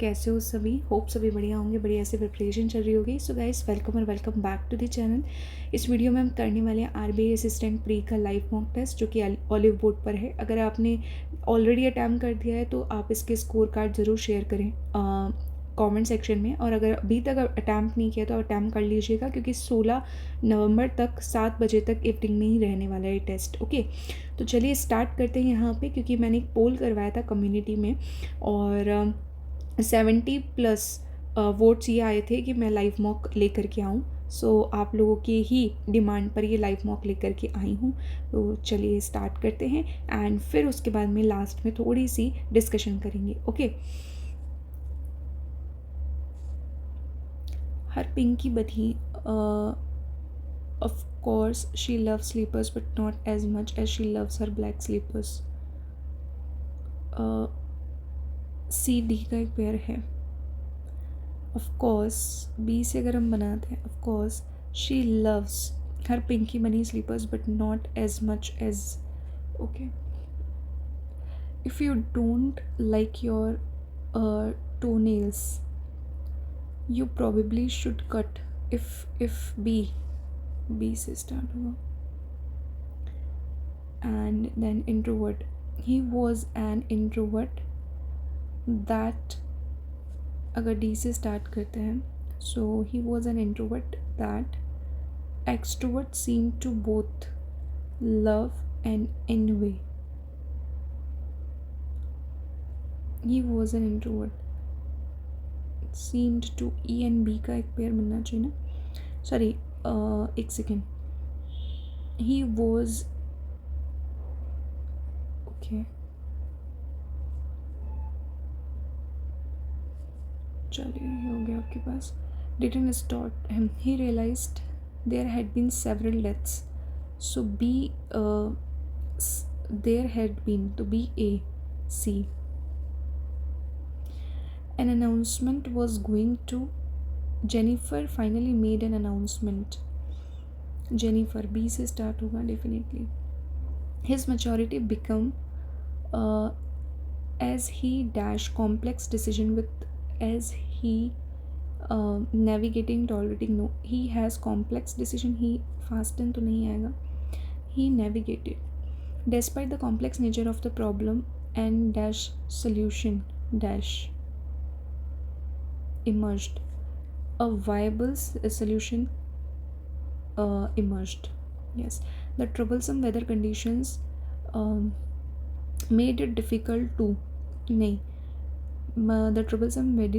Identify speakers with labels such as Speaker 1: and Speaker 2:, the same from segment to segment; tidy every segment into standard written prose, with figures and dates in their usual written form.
Speaker 1: कैसे हो सभी। होप सभी बढ़िया होंगे, बढ़िया से प्रिपरेशन चल रही होगी। सो गाइस, वेलकम और welcome back to the channel. इस वीडियो में हम करने वाले हैं आरबीआई असिस्टेंट प्री का लाइव मॉक टेस्ट, जो कि ऑलिव बोर्ड पर है। अगर आपने ऑलरेडी अटैम्प्ट कर दिया है तो आप इसके स्कोर कार्ड ज़रूर शेयर करें कमेंट सेक्शन में, और अगर अभी तक अटैम्प्ट नहीं किया तो अटैम्प्ट कर लीजिएगा, क्योंकि 16 नवंबर तक 7 बजे तक इवनिंग में ही रहने वाला है टेस्ट। ओके, तो चलिए स्टार्ट करते हैं यहाँ पे, क्योंकि मैंने एक पोल करवाया था कम्युनिटी में और 70+ वोट्स ये आए थे कि मैं लाइव मॉक लेकर के आऊँ। सो आप लोगों की ही डिमांड पर ये लाइव मॉक लेकर के आई हूँ। तो चलिए स्टार्ट करते हैं एंड फिर उसके बाद में लास्ट में थोड़ी सी डिस्कशन करेंगे। ओके, हर पिंकी बनी of course she loves sleepers but not as much as she loves her black sleepers. C D का एक पेयर है। ऑफ कोर्स बी से अगर हम बनाते हैं, of course she loves her pinky bunny slippers but not as much as. Okay, if you don't like your toenails you probably should cut। if B से start होगा। And then introvert, he was an introvert that, अगर D से start करते हैं, so he was an introvert that extrovert seem to both love and anyway. He was an introvert seemed to, E and B का एक pair बनना चाहिए ना, sorry एक सेकेंड। ही वॉज, ओके चलिए ये हो गया आपके पास। Didn't stop him. He realized there had been several deaths. So B, there had been, to be A, C. An announcement was going to, Jennifer finally made an announcement. Jennifer, B से start होगा definitely. His maturity become as he dash complex decision with, as he navigating tolerating, no, he has complex decision, he fasten तो नहीं आएगा, he navigated despite the complex nature of the problem and dash solution dash emerged, a viable solution emerged. Yes, the troublesome weather conditions made it difficult to, नहीं, the troublesome made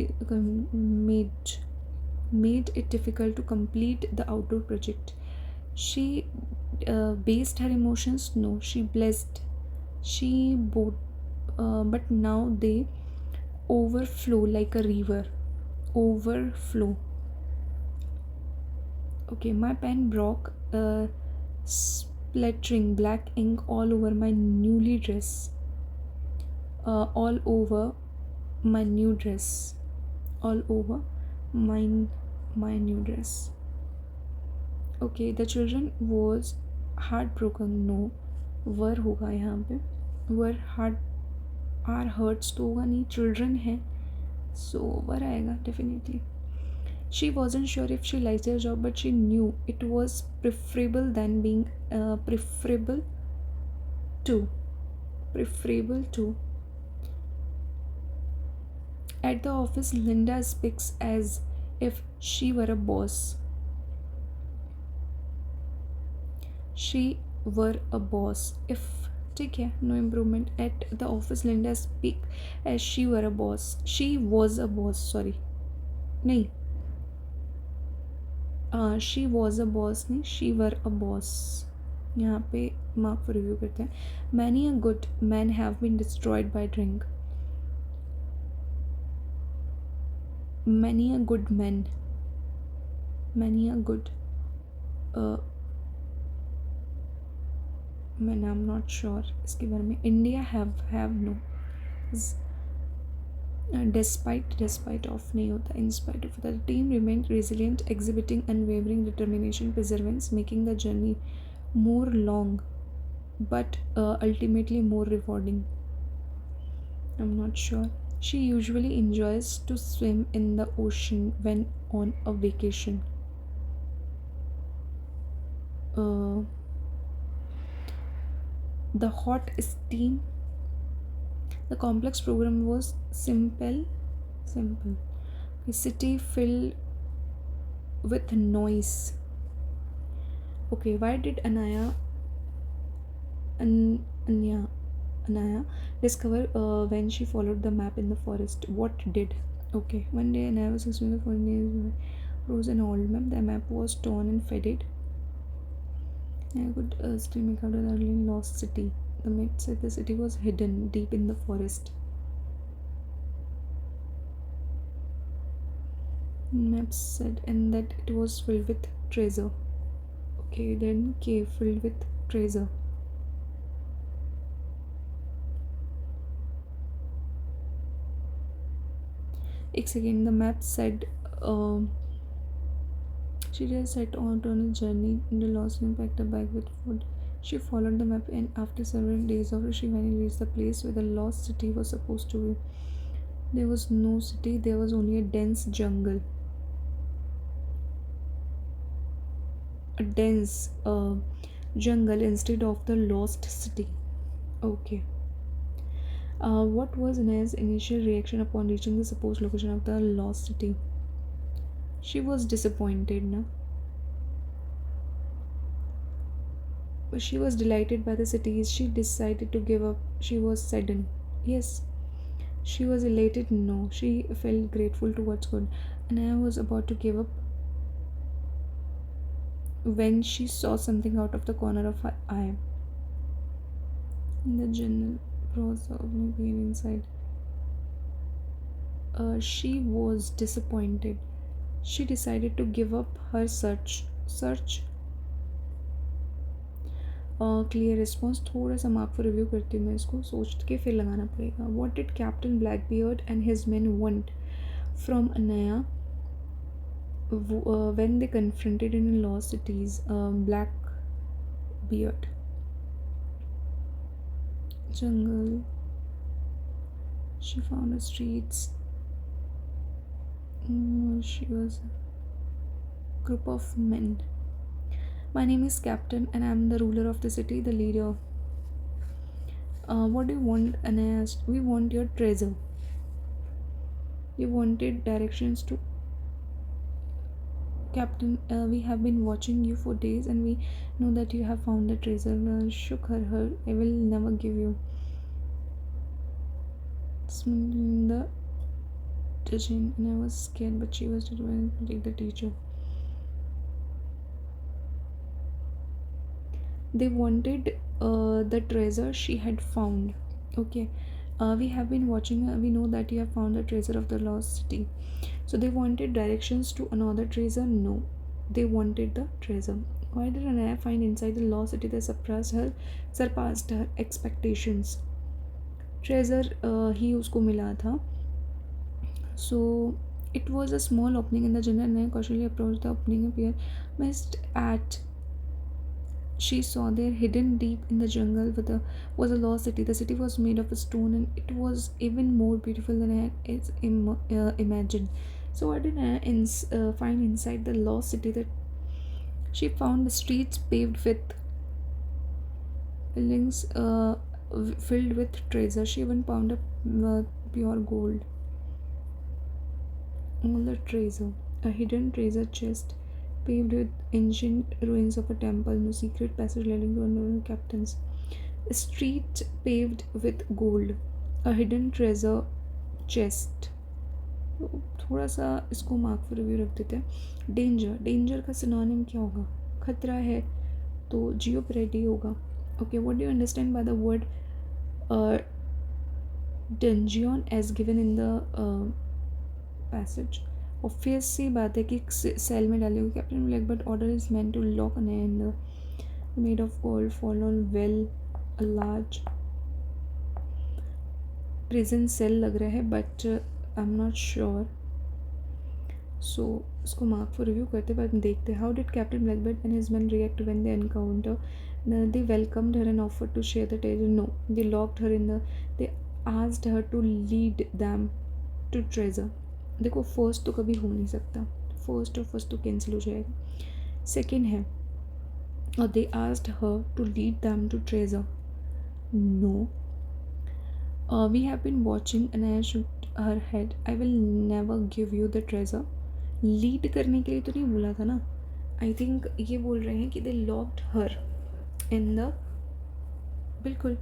Speaker 1: it difficult to complete the outdoor project. She based her emotions, no, she blessed, she but now they overflow like a river, overflow. Okay, my pen broke, splattering black ink all over my newly dress, all over my new dress, all over my new dress. Okay, the children was heartbroken, no, were होगा यहाँ पे, were heart are hurts तो होगा नहीं, children है, so were आएगा definitely. She wasn't sure if she liked her job, but she knew it was preferable than being preferable to. At the office, Linda speaks as if she were a boss. She were a boss. If, ठीक है, no improvement. At the office, Linda speak as she were a boss. She was a boss. Sorry, नहीं. She was a boss नहीं, she were a boss. यहाँ पे mark for review करते हैं. Many a good men have been destroyed by drink. Many a good men, many a good men, I'm not sure इसके बारे में. India have no, despite of नहीं होता, in spite of. The team remained resilient, exhibiting unwavering determination, perseverance, making the journey more long but ultimately more rewarding. I'm not sure. She usually enjoys to swim in the ocean when on a vacation. uh, the hot steam. The complex program was simple. A city filled with noise. Okay, why did Anya Anaya discover when she followed the map in the forest? What did? Okay, one day Anaya was exploring the forest, rose an old map. The map was torn and faded. I could still make out the early lost city. The map said the city was hidden deep in the forest. Map said, and that it was filled with treasure. Okay, then cave filled with treasure. एक second, the map said she just set out on a journey in the lost and packed a bag with food. She followed the map, and after several days of she finally reached the place where the lost city was supposed to be. There was no city, there was only a dense jungle. A dense jungle instead of the lost city. Okay. What was Ina's initial reaction upon reaching the supposed location of the lost city? She was disappointed, no? But she was delighted by the cities. She decided to give up. She was saddened. Yes. She was elated. No. She felt grateful towards God. Anaya was about to give up when she saw something out of the corner of her eye. In the general process of me being inside. She was disappointed. She decided to give up her search. Clear response थोड़ा सा mark for review करती हूँ मैं इसको सोच के फिर लगाना पड़ेगा. What did captain black beard and his man want from Anaya when they confronted in lost cities? Black beard, jungle. She found the streets. She was a group of men. My name is Captain, and I'm the ruler of the city, the leader. What do you want? And I asked. We want your treasure. We wanted directions to Captain. We have been watching you for days, and we know that you have found the treasure. Shook her. I will never give you. In the teaching, and I was scared, but she was determined to take the teacher. They wanted the treasure she had found. Okay. We have been watching. We know that you have found the treasure of the lost city. So they wanted directions to another treasure. No, they wanted the treasure. Why did Anaya find inside the lost city that surpassed her expectations? Treasure ही उसको मिला था. So it was a small opening in the jungle. Anaya cautiously approached the opening, appeared missed at. She saw there, hidden deep in the jungle was a lost city. The city was made of stone, and it was even more beautiful than I had imagined. So what did I find inside the lost city? That she found the streets paved with buildings filled with treasure. She even found a pure gold. All the treasure, a hidden treasure chest paved with ancient ruins of a temple, no secret passage leading to unknown captains. A street paved with gold, a hidden treasure chest. थोड़ा सा इसको mark for review रख देते हैं. Danger का synonym क्या होगा? खतरा है तो जियोप्रेडी होगा. Okay, what do you understand by the word dungeon as given in the passage? Obvious सी बात है कि सेल में डाले हुए. Captain black but order is meant to lock an in the maid of gold fallen well a large prison cell लग रहा है, but I am not sure. So इसको मार्क फॉर रिव्यू करते बाद देखते हैं. How did captain black but and his man react when they encounter? They welcomed her and offered to share the treasure. No, they locked her in the. They asked her to lead them to treasure. देखो first तो कभी हो नहीं सकता, first और first तो cancel हो जाएगा. सेकेंड है और they asked her to lead them to treasure. No. We have been watching and I shook her head. I will never give you the treasure. Lead करने के लिए तो नहीं बोला था ना. आई थिंक ये बोल रहे हैं कि दे लॉक्ड हर इन द. बिल्कुल.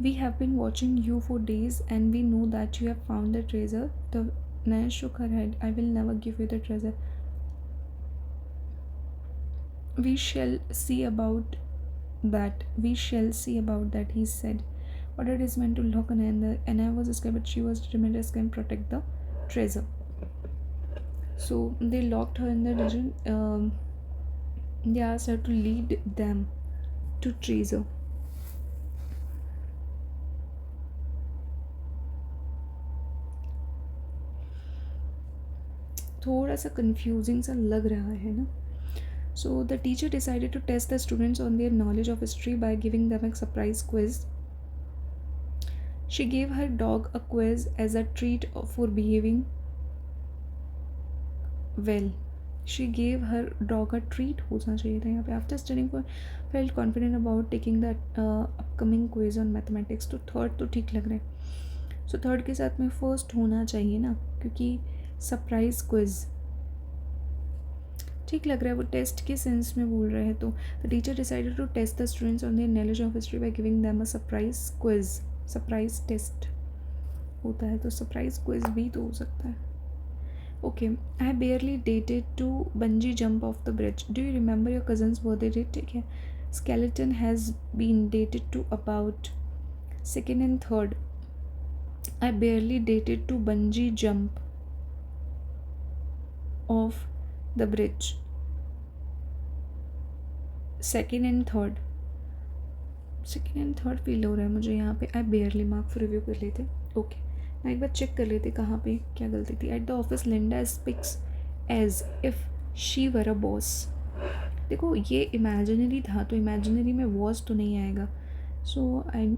Speaker 1: We have been watching you for days and we know that you have found the treasure. The Naya shook her head. I will never give you the treasure. We shall see about that. We shall see about that, he said. But it is meant to lock an end. And I was scared, but she was determined to escape and protect the treasure. So they locked her in the dungeon. They asked her to lead them to treasure. थोड़ा सा confusing सा लग रहा है ना. So the teacher decided to test the students on their knowledge of history by giving them a surprise quiz. She gave her dog a quiz as a treat for behaving well. She gave her dog a treat होना चाहिए था यहाँ पे. After studying for felt confident about taking the upcoming quiz on mathematics. तो third तो ठीक लग रहा है. So थर्ड के साथ में फर्स्ट होना चाहिए ना, क्योंकि सरप्राइज क्विज ठीक लग रहा है. वो टेस्ट के सेंस में बोल रहे हैं. तो the teacher decided to test the students on their knowledge of history by giving them a surprise quiz. Surprise test होता है तो सरप्राइज क्विज भी तो हो सकता है. Okay. I barely dated to bungee jump off the bridge. Do you remember your cousin's birthday date. ठीक है. Skeleton has been dated to about second and third. I barely dated to bungee jump off the bridge. Second and third feel हो रहा है मुझे यहाँ पे. I barely mark for review कर लेते. ओके. मैं एक बार चेक कर लेते कहाँ पे क्या गलती थी. At the office Linda speaks as if she were a boss. देखो ये इमेजिनरी था तो इमेजिनरी में वॉज तो नहीं आएगा. So I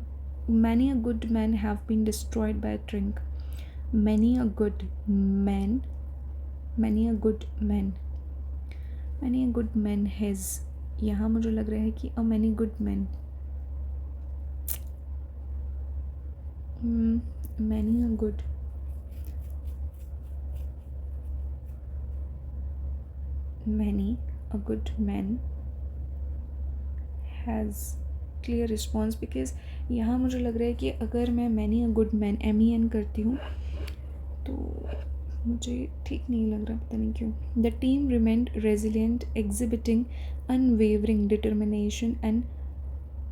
Speaker 1: many a good man have been destroyed by drink. Many a good man many a good man has. यहाँ मुझे लग रहा है कि a many good man. Many a good man has clear response. Because यहाँ मुझे लग रहा है कि अगर मैं many a good man MEN करती हूँ तो मुझे ठीक नहीं लग रहा, पता नहीं क्यों. The team remained resilient exhibiting unwavering determination and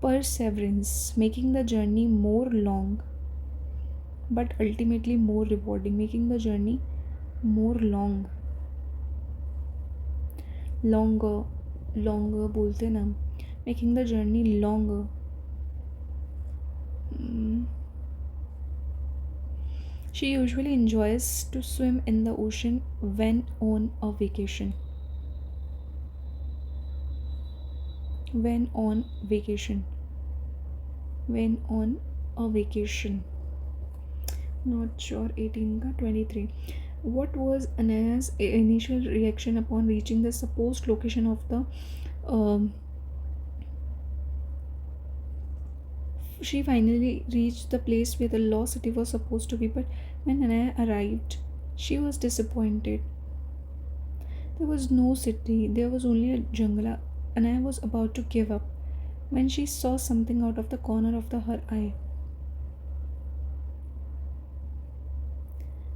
Speaker 1: perseverance, making the journey more long but ultimately more rewarding. Making the journey more longer बोलते ना. Making the journey longer. She usually enjoys to swim in the ocean when on a vacation. When on a vacation. Not sure. 18 का 23. What was Anaya's initial reaction upon reaching the supposed location of the she finally reached the place where the lost city was supposed to be, but when Anaya arrived, she was disappointed. There was no city, there was only a jungle. Anaya was about to give up when she saw something out of the corner of her eye.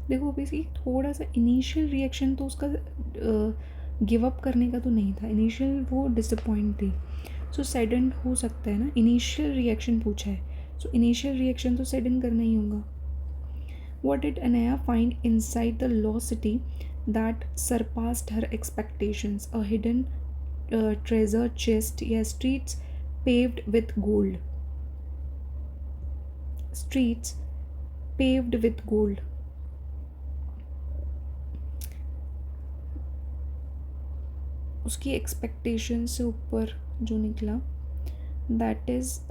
Speaker 1: देखो basically थोड़ा सा initial reaction तो उसका give up करने का तो नहीं था. इनिशियल वो डिसअपॉइंट थी. सो सडन हो सकता है ना. इनिशियल रिएक्शन पूछा है, सो इनिशियल रिएक्शन तो सडन करना ही होगा. What did Anaya find inside the lost city that surpassed her expectations? A hidden treasure chest. Yeah, streets paved with gold. Streets paved with gold. उसकी expectation से ऊपर जो निकला that is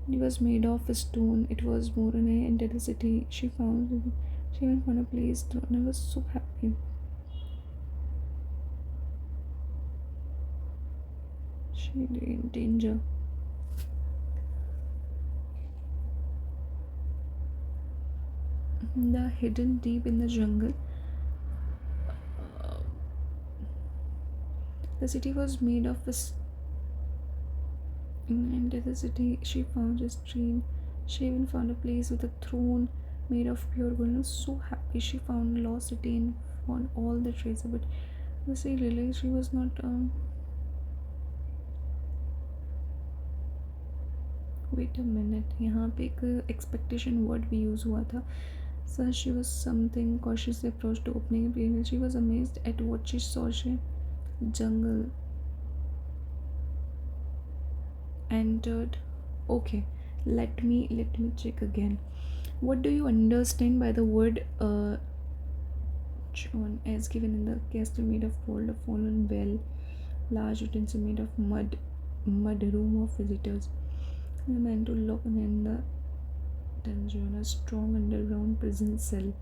Speaker 1: it was made of a stone. It was more in a entered the city. She even found a place and I was so happy. She in danger. The hidden deep in the jungle. The city was made of a into the city. She found a stream. She even found a place with a throne made of pure gold. I was so happy. She found lost city and found all the treasure. But she realized she was not. Wait a minute. यहाँ पे एक expectation word भी use हुआ था. So she was something cautiously approached to opening a page. She was amazed at what she saw. She jungle entered. Okay, let me check again. What do you understand by the word John, as given in the castle made of gold, a fallen bell, large utensil made of mud room of visitors, a man to lock in the dungeon, a strong underground prison cell.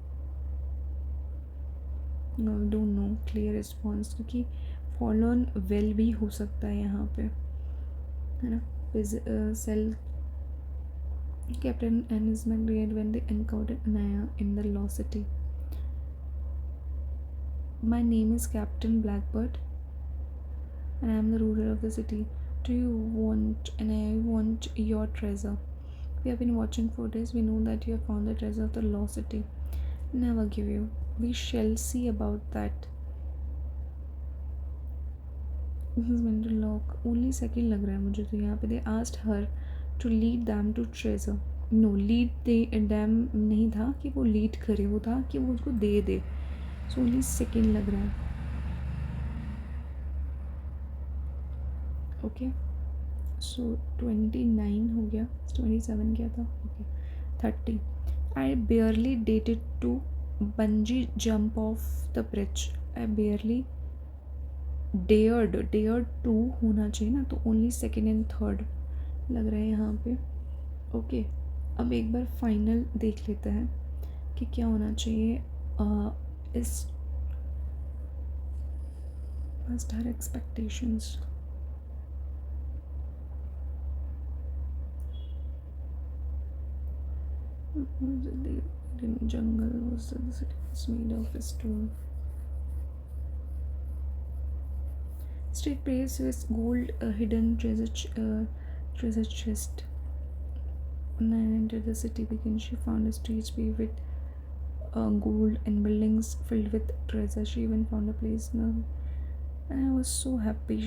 Speaker 1: No, don't know clear response, क्योंकि fallen well भी हो सकता है यहाँ पे, है ना. Cell captain and his men reared when they encountered Anaya in the lost city. My name is Captain Blackbird and I am the ruler of the city. Do you want, and I want your treasure. We have been watching for days. We know that you have found the treasure of the lost city. Never give you. We shall see about that. This is meant to lock. Only second लग रहा है मुझे तो यहाँ पे. They asked her to lead them to treasure. No, lead them नहीं था कि वो lead करे, वो था कि वो उसको दे दे. So only second लग रहा है. Okay. So 29 हो गया. 27 क्या था? Okay. 30. I barely dated to bungee jump off the bridge. I barely dared to होना चाहिए ना, तो ओनली सेकेंड एंड थर्ड लग रहा है यहाँ पे. ओके, अब एक बार फाइनल देख लेते हैं कि क्या होना चाहिए. इस must have expectations. The jungle was the city was made of stone. Street place with gold hidden treasure chest. And then entered the city begin. She found the streets paved with gold and buildings filled with treasure. She even found a place now, and I was so happy.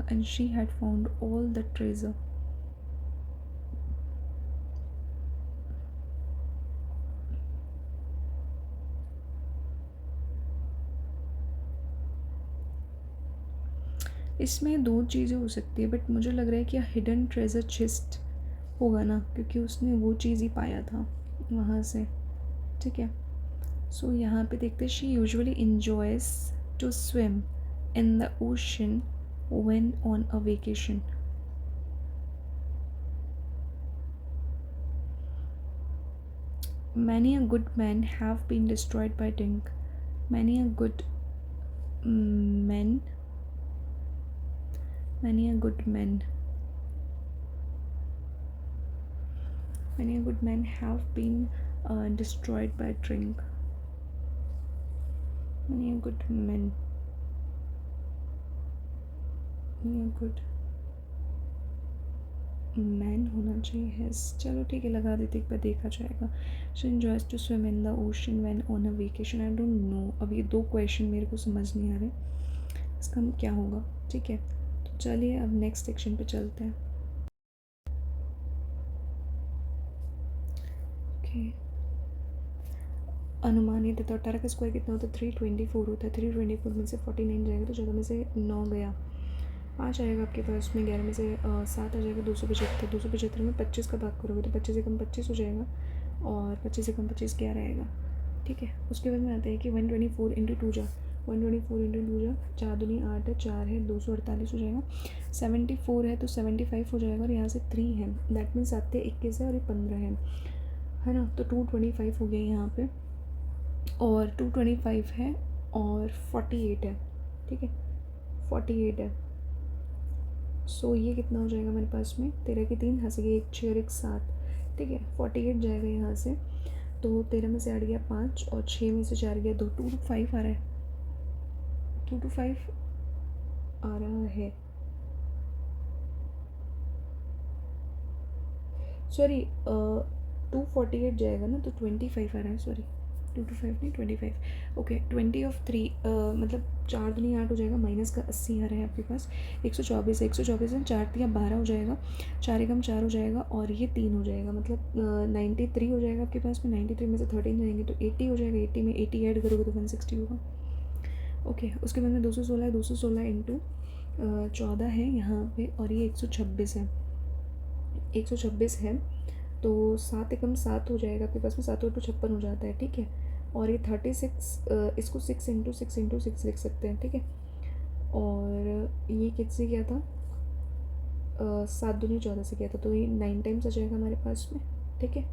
Speaker 1: And she had found all the treasure. इसमें दो चीज़ें हो सकती है, but मुझे लग रहा है कि हिडन ट्रेजर चेस्ट होगा ना, क्योंकि उसने वो चीज़ ही पाया था वहाँ से. ठीक है, सो यहाँ पे देखते हैं. She usually enjoys to swim in the ocean when on a vacation. Many a good men have been destroyed by drink. Many a good men. Many a good men. Many a good men have been destroyed by drink. Many a good men. Many a good man होना चाहिए. Has. चलो ठीक है, लगा देते, एक बार देखा जाएगा. She enjoys to swim in the ocean when on a vacation. I don't know, अब ये दो क्वेश्चन मेरे को समझ नहीं आ रहे, इसका क्या होगा. ठीक है, तो चलिए अब नेक्स्ट सेक्शन पे चलते हैं. ओके, अनुमानित तो 18 का स्क्वायर कितना होता है? 324 होता है. 324 में से 49 जाएगा तो 14 में से 9 गया. 5 आएगा आपके पास में. 11 में से 7 आ जाएगा. 275. 275 में 25 का भाग करोगे तो 25 से कम 25 हो जाएगा, और 25 से कम 25 क्या रहेगा. ठीक है, उसके बाद में आता है कि 124 इंटू 2 जा 124 इंटू 2 जा 4 दूनी 8 है, 4 है, 248 हो जाएगा। 74 है तो 75 हो जाएगा और यहाँ से 3 है, दैट मीन्स 7 21 है और ये 15 है ना। तो 225 हो गया यहाँ पे, और 225 है और 48 है, ठीक है, 48 है। सो ये कितना हो जाएगा मेरे पास में, 13 की 3 हंस गई, 1 6 और 1 7, ठीक है, 48 जाएगा यहाँ से। तो 13 में से 8 गया 5 और 6 में से 4 गया 2, 2 to 5 आ रहा है, 2 to 5 आ रहा है, सॉरी 248 जाएगा ना, तो 25 आ रहा है, सॉरी 2 to 5 नहीं 25, ओके। 20 ऑफ 3 मतलब 4 दूनी 8 हो जाएगा, माइनस का 80 आ रहा है आपके पास। 124 है, 124 है, 4 3 12 हो जाएगा, 4 एकम 4 हो जाएगा और ये 3 हो जाएगा, मतलब 93 हो जाएगा आपके पास में। 93 में से 13 जाएंगे तो 80 हो जाएगा, 80 में 80 ऐड करोगे तो 160 होगा, ओके। उसके बाद में 216 है, 216 इंटू 14 है यहाँ पे, और ये 126 है, 126 है। तो 7 एकम 7 हो जाएगा आपके पास में, 7 और 2 56 हो जाता है, ठीक है। और ये 36, इसको 6 इंटू 6 इंटू 6 लिख सकते हैं, ठीक है। और ये किससे किया था, 7 दूनी 14 से किया था, तो ये 9 टाइम्स आ जाएगा हमारे पास में, ठीक है।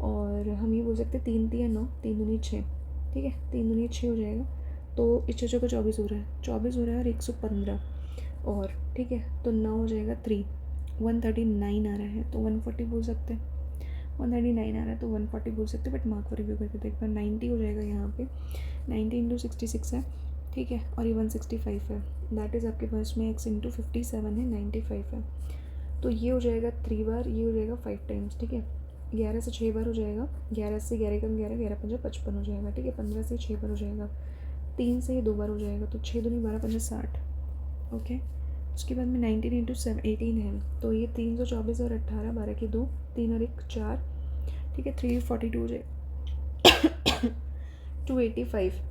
Speaker 1: और हम ये बोल सकते हैं 3 3 9, 3 दूनी 6, ठीक है, 3 दूनी 6 हो जाएगा। तो इस चीज़ों का 24 हो रहा है, 24 हो रहा है और 115 और, ठीक है। तो 9 हो जाएगा 3, 139 आ रहा है, तो 140 बोल सकते हैं, 139 आ रहा है तो 140 बोल सकते हैं, बट मार्क को रिव्यू करके देखना। 90 हो जाएगा यहाँ पे, 90 इंटू 66 है, ठीक है, और ये 165 है, दैट इज़ आपके पास में x इंटू 57 है, 95 है। तो ये हो जाएगा 3 बार, ये हो जाएगा 5 टाइम्स, ठीक है। 11 से 6 बार हो जाएगा, 11 से 11 कम 11, 11 पंजा 55 हो जाएगा, ठीक है। 15 से 6 बार हो जाएगा, 3 से ये 2 बार हो जाएगा, तो 6 दूनी 12 पंजा 60, ओके। उसके बाद में 19 इंटू 18 है, तो ये 324 और 18, 12 की 2, 3 और 1 4, ठीक है। 342 हो जाए 285,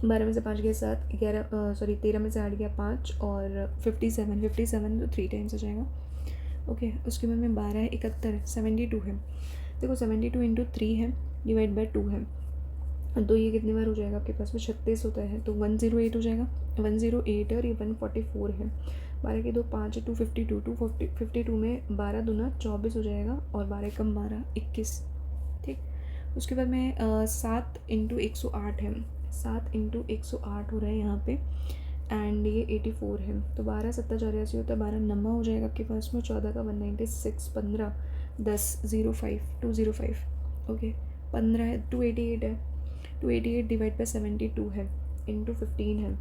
Speaker 1: 12 में से 5 गया 7, 11 सॉरी 13 में से 8 गया 5 और 57, 57 तो 3 टाइम्स आ जाएगा, ओके। उसके बाद में 12 है, 71 है, 72 है, देखो 72 इंटू 3 है, डिवाइड बाई 2 है, तो ये कितनी बार हो जाएगा आपके पास में, 36 होता है, तो 108 हो जाएगा, 108 है और ये 144 है। 12 की 2 5 है, 252, 252 में 12 दूना 24 हो जाएगा और 12 कम 12 21, ठीक। उसके बाद में 7 इंटू 108 है, 7 इंटू 108 हो रहा है यहाँ पे, एंड ये 84 है, तो 12 7 84 होता है, 12 नम्मा हो जाएगा आपके पास में, 14 का 196, 15 10 05 205, ओके। 15 है, 288 है, 288 डिवाइड बाई 72 है, इंटू 15 है,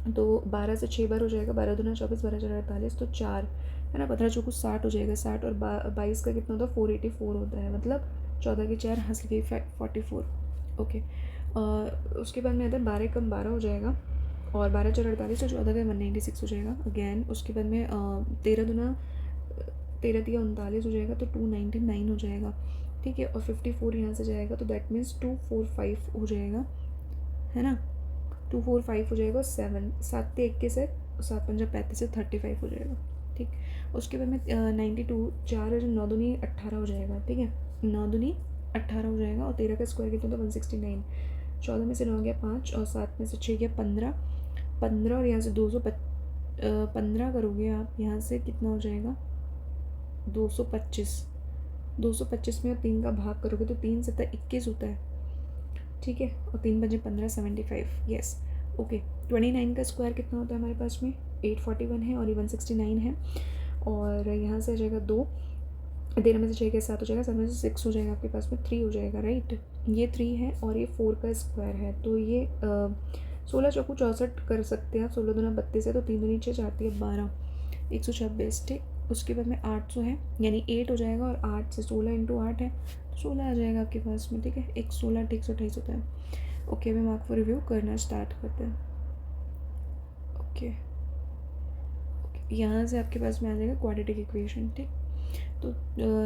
Speaker 1: तो 12 से 6 बार हो जाएगा, 12 दूना 24, 12 4 48, तो 4 है ना, 15 चौको 60 हो जाएगा, 60 और 22 का कितना होता है, 484 होता है, मतलब 14 की 4 हंस गई 44, ओके। उसके बाद में आता है 12 कम 12 हो जाएगा और 12 4 48, तो 14 का 196 हो जाएगा अगैन। उसके बाद में 13 दूना 13 दिया 39 हो जाएगा, तो 299 हो जाएगा, ठीक है। और 54 यहाँ से जाएगा, तो दैट मीन्स 245 हो जाएगा, है ना, 245 हो जाएगा। 7 से 21 है, 7 पंजा 35 से 35 हो जाएगा, ठीक। उसके बाद में 92, 4 9 दूनी 18 हो जाएगा, ठीक है, 9 दूनी 18 हो जाएगा और 13 का स्क्वायर कितना था 169, 14 में से 9 गया 5 और 7 में से 6 गया 15, 15 और यहाँ से 215 करोगे आप, यहाँ से कितना हो जाएगा 225, 225 में 3 का भाग करोगे तो 3 7 21 होता है, ठीक है, और 3 बजे 15 75, यस, ओके। 29 का स्क्वायर कितना होता है हमारे पास में, 841 है और ये 169 है, और यहाँ से आ जाएगा 2, 13 में से 6 के 7 हो जाएगा, 7 में से 6 हो जाएगा आपके पास में 3 हो जाएगा, राइट। ये 3 है और ये 4 का स्क्वायर है, तो ये 16 चौको 64 कर सकते हैं आप, 16 दूना 32 है, तो 3 दूनी 6 4 3 12, 126, ठीक। उसके बाद में 800 है, यानी 8 हो जाएगा और 8 से 16 इंटू 8 है, तो 16 आ जाएगा आपके पास में, ठीक है। 116 128 होता है, ओके। अभी मार्क फॉर रिव्यू करना स्टार्ट करते हैं, ओके। यहाँ से आपके पास में आ जाएगा क्वाड्रेटिक इक्वेशन, ठीक। तो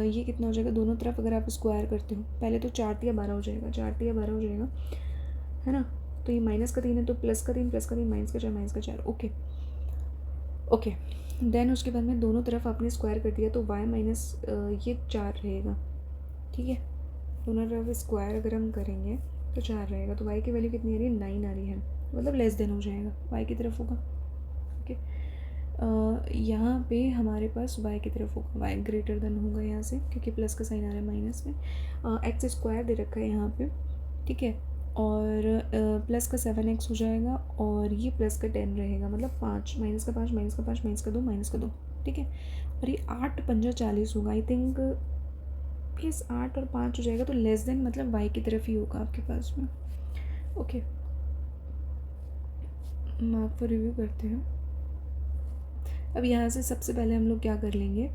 Speaker 1: ये कितना हो जाएगा, दोनों तरफ अगर आप स्क्वायर करते हो, पहले तो 4 या 12 हो जाएगा, 4 या 12 हो जाएगा, है ना। तो ये माइनस का 3 है, तो प्लस का 3 प्लस का 3 माइनस का 4 माइनस का 4, ओके, ओके। देन उसके बाद में दोनों तरफ आपने स्क्वायर कर दिया, तो y माइनस ये 4 रहेगा, ठीक है। दोनों तरफ स्क्वायर अगर हम करेंगे तो 4 रहेगा, तो y की वैल्यू कितनी आ रही है, 9 आ रही है, मतलब लेस देन हो जाएगा, वाई की तरफ होगा। ओके, यहाँ पे हमारे पास वाई की तरफ होगा, वाई ग्रेटर देन होगा यहाँ से, क्योंकि प्लस का साइन आ रहा है माइनस में। एक्स स्क्वायर दे रखा है यहाँ पे, ठीक है, और प्लस का 7x हो जाएगा, और ये प्लस का 10 रहेगा, मतलब 5, माइनस का 5, माइनस का 5, माइनस का 2, माइनस का 2, ठीक है। और ये 8 पंजा 40 होगा, आई थिंक प्लस 8 और 5 हो जाएगा, तो लेस देन मतलब वाई की तरफ ही होगा आपके पास में। ओके, मार्क पर रिव्यू करते हैं। अब यहाँ से सबसे पहले हम लोग क्या कर लेंगे,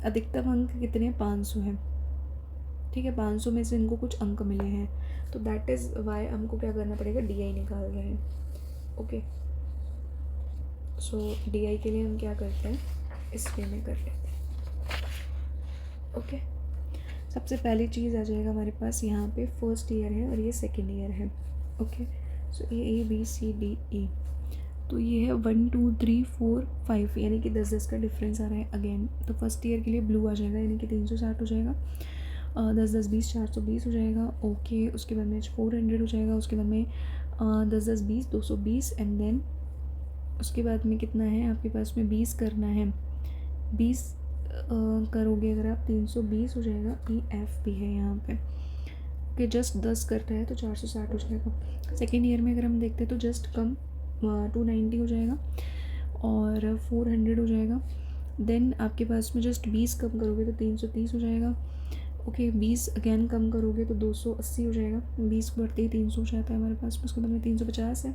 Speaker 1: अधिकतम अंक कितने हैं, 500 हैं, ठीक है। 500 में से इनको कुछ अंक मिले हैं, तो दैट इज़ वाई हमको क्या करना पड़ेगा, डी आई निकाल रहे हैं। ओके, सो डी आई के लिए हम क्या करते हैं, इस वे में कर लेते हैं। ओके, सबसे पहली चीज़ आ जाएगा हमारे पास यहाँ पे, फर्स्ट ईयर है और ये second year okay. So, A B C D E ई, तो ये है 1 2 3 4 5, यानी कि 10-10 का डिफरेंस आ रहा है अगेन। तो फर्स्ट ईयर के लिए ब्लू आ जाएगा, यानी कि 360 हो जाएगा, 10-10-20 420 हो जाएगा। ओके, उसके बाद में 400 हो जाएगा, उसके बाद में 10-10-20 220, एंड देन उसके बाद में कितना है आपके पास में, 20 करना है, 20 करोगे अगर आप 320 हो जाएगा। ई एफ भी है यहाँ पे, कि जस्ट 10 करता है तो 460 हो जाएगा। सेकेंड ईयर में अगर हम देखते हैं तो जस्ट कम 290 हो जाएगा और 400 हो जाएगा। देन आपके पास में जस्ट 20 कम करोगे तो 330 हो जाएगा। ओके, 20 अगेन कम करोगे तो 280 हो जाएगा, 20 बढ़ते ही 300 हो जाता है हमारे पास में। उसके बाद में 350 है,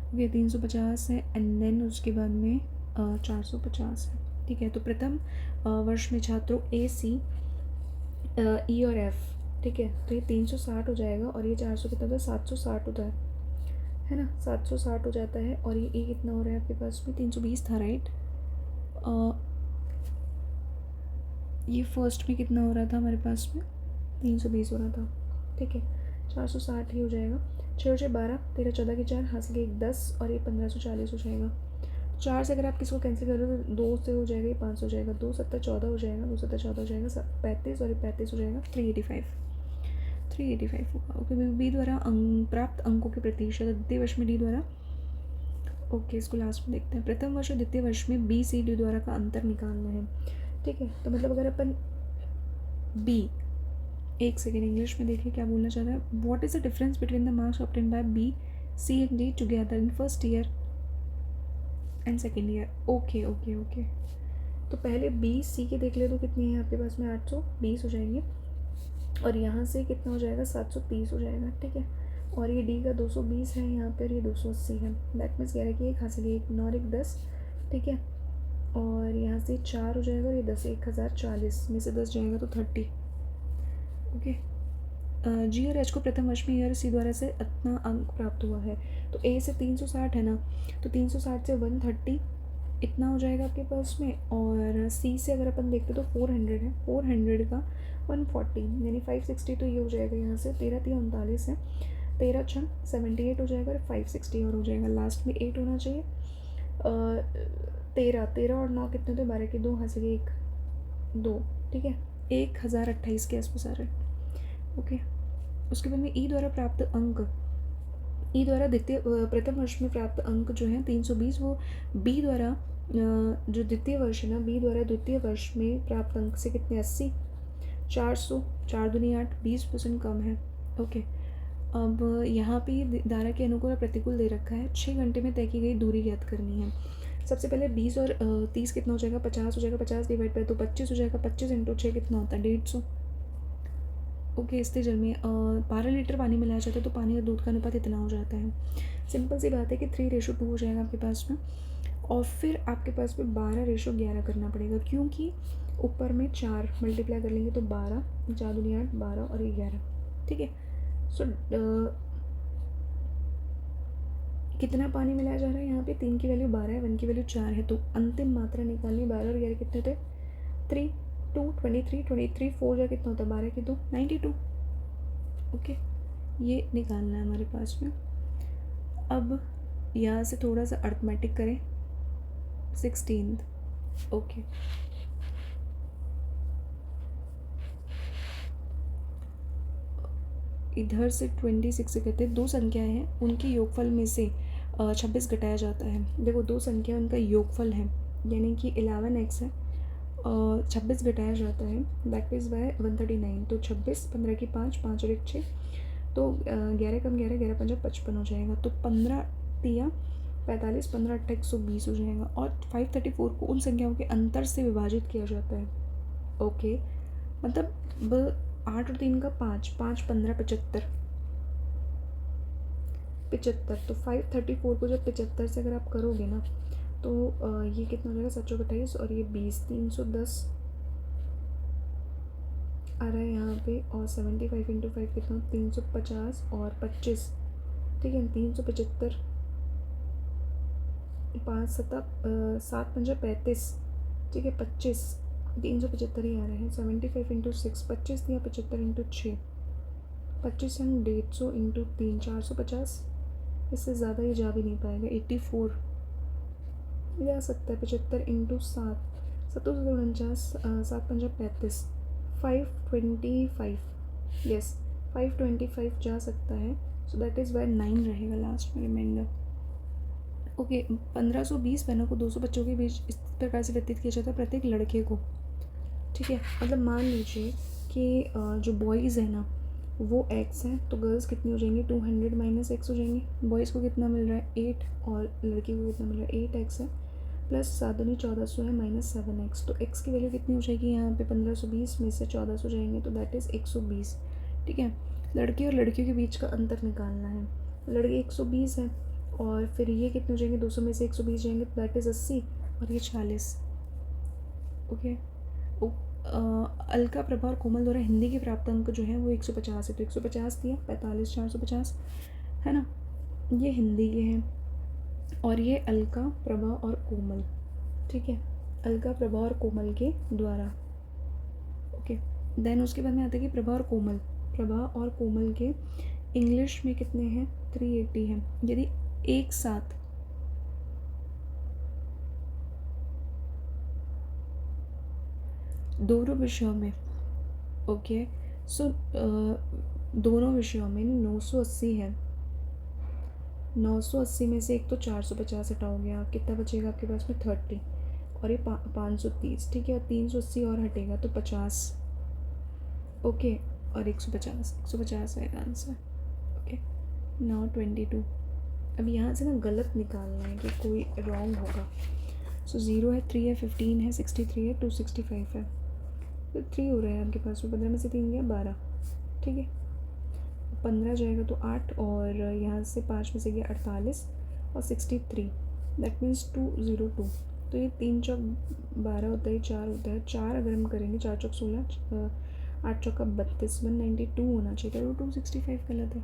Speaker 1: ओके 350 है, एंड देन उसके बाद में 450 है, ठीक है। तो प्रथम वर्ष में छात्रों ए सी ई और एफ, ठीक है, तो ये 360 हो जाएगा, और ये 400 कितना होता है, 760 होता है ना, 760 हो जाता है। और ये कितना हो रहा है आपके पास में, 320 था राइट। ये फर्स्ट में कितना हो रहा था हमारे पास में, 320 हो रहा था, ठीक है, 460 ही हो जाएगा। 6 6 12, 13 14 के 4, हाथ से 1 10, और ये 1540 हो जाएगा। 4 से अगर आप किसको कैंसिल करोगे तो 2 से हो जाएगा, ये 5 हो जाएगा, 2 7 14 हो जाएगा, 2 7 14 हो जाएगा, 35, और ये 35 हो जाएगा, 385 होगा। ओके, बी द्वारा प्राप्त अंकों के प्रतिशत द्वितीय वर्ष में डी द्वारा, ओके इसको लास्ट में देखते हैं। प्रथम वर्ष और द्वितीय वर्ष में बी सी डी द्वारा का अंतर निकालना है, ठीक है। तो मतलब अगर अपन बी, एक सेकेंड इंग्लिश में देखिए क्या बोलना चाह रहा है, what is the difference between the marks obtain by B C and D together in first year and second year. Okay okay okay, तो पहले बी सी के देख ले तो कितनी है आपके पास में, 820 हो जाएंगे, और यहाँ से कितना हो जाएगा, 730 हो जाएगा, ठीक है। और ये डी का 220 है यहाँ पर, ये 280 है, दैट मीन्स कह रहा है कि एक हाथ से 1 9 1 10, ठीक है, और यहाँ से 4 हो जाएगा, और ये 10 1040 में से 10 जाएगा तो 30। ओके, जी और एच को प्रथम वर्ष में ए और सी द्वारा से इतना अंक प्राप्त हुआ है, तो ए से 360 है ना, तो 360 से 130 इतना हो जाएगा आपके पास में, और सी से अगर अपन देखते तो 400 है, 400 का 140 यानी 560, तो ये हो जाएगा यहाँ से 13 3 39 है, 13 6 78 हो जाएगा, और 560 और हो जाएगा, लास्ट में 8 होना चाहिए। 13 और 9 कितने थे, 12 के 2, हाथ से 1 2, ठीक है, 1028 के आसपास आ रहा है। ओके, उसके बाद में ई द्वारा प्राप्त अंक, ई द्वारा द्वितीय प्रथम वर्ष में प्राप्त अंक जो है 320, वो बी द्वारा जो द्वितीय वर्ष है ना, बी द्वारा द्वितीय वर्ष में प्राप्त अंक से कितने, 80, 400, 4 दूनी 8, 20% कम है। ओके, अब यहाँ पे धारा के अनुकूल और प्रतिकूल दे रखा है, 6 घंटे में तय की गई दूरी ज्ञात करनी है। सबसे पहले 20 और 30 कितना हो जाएगा, 50 हो जाएगा, 50 डिवाइड बाय 2 25 हो जाएगा, 25 इंटू 6 कितना होता है, 150। ओके, इस जल में 12 लीटर पानी मिलाया जाता है, तो पानी और दूध का अनुपात इतना हो जाता है। सिंपल सी बात है कि 3:2 हो जाएगा आपके पास में, और फिर आपके पास में 12:11 करना पड़ेगा, क्योंकि ऊपर में 4 मल्टीप्लाई कर लेंगे तो 12, 4 दूनी 8, 12 और 11, ठीक है। सो कितना पानी मिलाया जा रहा है यहाँ पे, 3 की वैल्यू 12 है, 1 की वैल्यू 4 है, तो अंतिम मात्रा निकालनी, 12 और 11 कितने थे, 3 2 23 23 4 जा कितना होता है, 12 की 2 92। ओके, ये निकालना है हमारे पास में। अब यहाँ से थोड़ा सा अर्थमेटिक करें, 16th। ओके, इधर से 26 से करते हैं, दो संख्याएं हैं उनके योगफल में से 26 घटाया जाता है। देखो दो संख्या उनका योगफल है, यानी कि 11x है, 26 घटाया जाता है, दैट इज़ बाय 139। तो 26, 15 की 5, 5 और 1 6, तो 11 कम 11, 11 पंजा 55 हो जाएगा। तो 15 तिया 45, 15 अट्ठा 120 हो जाएगा। और 534 को उन संख्याओं के अंतर से विभाजित किया जाता है। ओके, मतलब 8 और 3 का 5, 5 15 75, तो 534 को जब 75 से अगर आप करोगे ना तो ये कितना हो जाएगा, 7 चौक 28 और ये 20, 310 आ रहा है यहाँ पे। और 75 इंटू 5 कितना, 350 और 25, ठीक है, 375, 5 7 7 पंजा 35, ठीक है, 25, 375 ही आ रहे हैं। 75 इंटू 6, 25 दिया, 75 इंटू 6, 25 हम 150 इंटू 3, 450, इससे ज़्यादा ये जा भी नहीं पाएगा। 84 जा सकता है। 75 इंटू 7, 7 49, 7 पंजा 35, 525, यस 525 जा सकता है। सो दैट इज़ वाई 9 रहेगा लास्ट में रिमाइंडर। ओके, 1520 बहनों को 200 बच्चों के बीच इस प्रकार से व्यतीत किया जाता है, प्रत्येक लड़के को, ठीक है। मतलब मान लीजिए कि जो बॉयज़ है ना वो x है, तो गर्ल्स कितनी हो जाएंगी, 200 माइनस x हो जाएंगी। बॉयज़ को कितना मिल रहा है 8 और लड़की को कितना मिल रहा है 8x है, प्लस 7 दूनी 1400 है, माइनस 7x। तो x की वैल्यू कितनी हो जाएगी यहाँ पे, 1520 में से 1400 जाएंगे तो दैट इज़ 120, ठीक है। लड़के और लड़कियों के बीच का अंतर निकालना है। लड़के 120 है और फिर ये कितने हो जाएंगे, 200 में से 120 जाएंगे तो दैट इज़ 80 और ये 40। ओके, अलका, प्रभा और कोमल द्वारा हिंदी के प्राप्त अंक जो है वो 150 है, तो 150 दिया, 45 450 है ना, ये हिंदी के हैं। और ये अलका, प्रभा और कोमल, ठीक है, अलका, प्रभा और कोमल के द्वारा। ओके, देन उसके बाद में आता है कि प्रभा और कोमल के इंग्लिश में कितने हैं, 380 हैं। यदि एक साथ दोनों विषयों में, ओके, सो दोनों विषयों में 980 है, 980 में से एक तो 450 हटाओगे आप, कितना बचेगा आपके पास में 30, और ये 530, ठीक है, और 380 और हटेगा तो 50, ओके, और 150 है आंसर। Okay, now 22। अब यहाँ से ना गलत निकालना है कि कोई रॉन्ग होगा। सो 0 है, 3 है, 15 है, 63 है, 265 है, तो 3 हो रहा है आपके पास में। 15 में से 3 गया 12, ठीक है, 15 जाएगा तो 8, और यहाँ से 5 में से गया 48 और 63, दैट मीन्स 202। तो ये 3 चौक 12 होता है, 4 होता है, 4 अगर हम करेंगे, 4 चौक 16, 8 चौका 32, 192 होना चाहिए, तो 265 गलत है,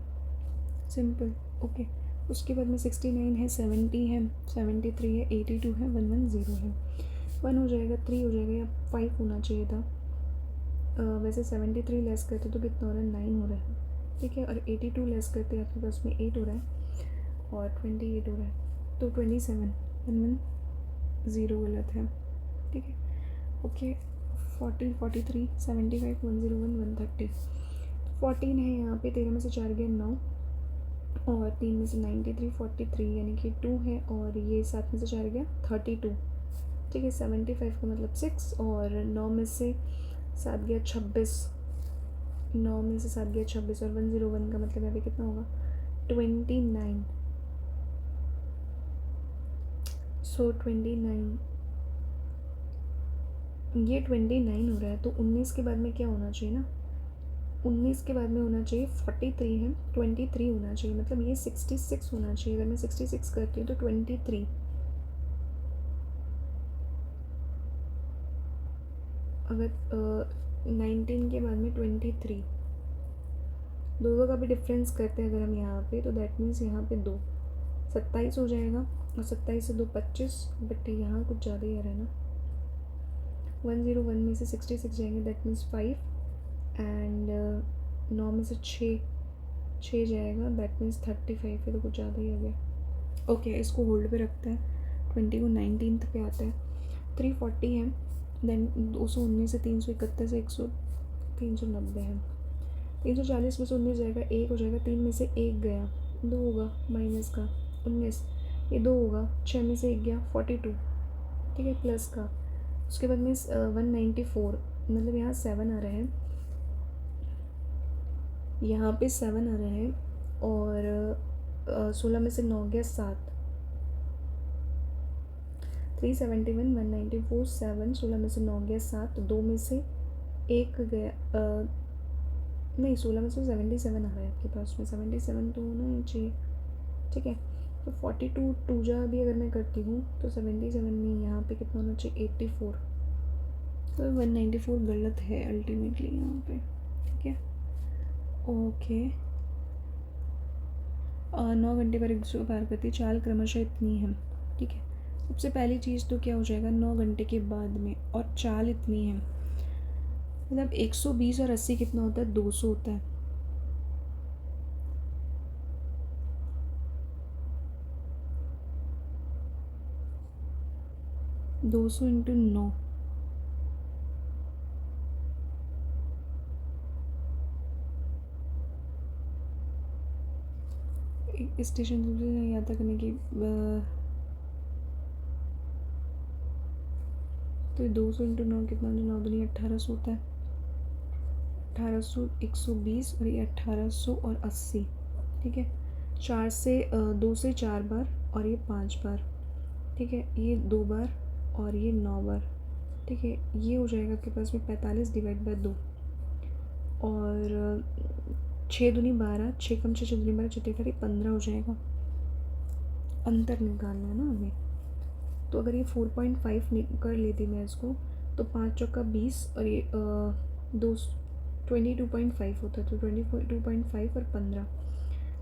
Speaker 1: सिंपल। ओके, उसके बाद में 69 है, 70 है, 73 है, 82 है, 110 है, 1 हो जाएगा, 3 हो जाएगा, या 5 होना चाहिए था। वैसे 73 लेस करते तो कितना हो रहा है, 9 हो रहा है, ठीक है, और 82 लेस करते आपके पास में 8 हो रहा है, और 28 हो रहा है, तो 27, 110 गलत है, ठीक है। ओके, 40, 43, 75, 101, 130, 14 है यहाँ पे, 13 में से 4 गया 9, और 3 में से 93, 43 यानी कि 2 है, और ये 7 में से 4 गया 32, ठीक है। 75 का मतलब 6, और 9 में से 7 गया 26, 9 में से 7 गया 26, और 101 का मतलब यहाँ पे कितना होगा, 29। सो 29, ये 29 हो रहा है, तो 19 के बाद में क्या होना चाहिए ना, 19 के बाद में होना चाहिए 43 है, 23 होना चाहिए, मतलब ये 66 होना चाहिए। अगर मैं 66 करती हूँ तो 23, अगर 19 के बाद में 23, दो का भी डिफरेंस करते हैं अगर हम यहाँ पे, तो दैट मीन्स यहाँ पे 2, 27 हो जाएगा, और 27 से 2 25, बट यहाँ कुछ ज़्यादा ही आ रहा है ना, 101 में से 66 जाएंगे, दैट मीन्स 5, एंड 9 में से 6 जाएगा, दैट मीन्स 35 है, तो कुछ ज़्यादा ही आ गया। ओके, इसको होल्ड पे रखते हैं, 20 को 19 पे आता है, 340 है, देन 219 से 331 से 390 है, 340 में से 19 जाएगा, 1 हो जाएगा, 3 में से 1 गया, 2 होगा माइनस का 19, ये 2 होगा, 6 में से 1 गया 42, ठीक है, प्लस का। उसके बाद में 194, मतलब यहाँ 7 आ रहा है, यहाँ पे 7 आ रहा है, और 16 में से 9 गया 7, 371, 194, 7, 16 में से 9 गया 7, 2 में से 1 गया, नहीं 16 में से 77 आ रहा है आपके पास में, 77 तो होना चाहिए, ठीक है। तो 42 टू जा भी अगर मैं करती हूँ तो 77 में यहाँ पे कितना होना चाहिए, 84, तो 194 गलत है अल्टीमेटली यहाँ पे, ठीक है। ओके, 9 घंटे पर एक दूसरे को पार करती चाल क्रमशः इतनी है, ठीक है। सबसे पहली चीज़ तो क्या हो जाएगा, 9 घंटे के बाद में, और चाल इतनी है, मतलब 120 और 80 कितना होता है, 200 होता है। दो सौ इंटू 9, स्टेशन से नहीं आता करने की, तो 200 इंटू 9 कितना, 9 दूनी 1800 होता है, 1800, 120 और ये 1800 और 80, ठीक है। 4 से 2 से 4 बार और ये 5 बार, ठीक है, ये 2 बार और ये 9 बार, ठीक है। ये हो जाएगा आपके पास में 45 डिवाइड बाय 2, और 6 दूनी 12, 6 कम 6 दूनी 12, 6 15 हो जाएगा। अंतर निकालना है ना हमें, तो अगर ये 4.5 कर लेती मैं इसको, तो 5 चौका 20 और ये 22.5 होता है, तो 22.5 और 15,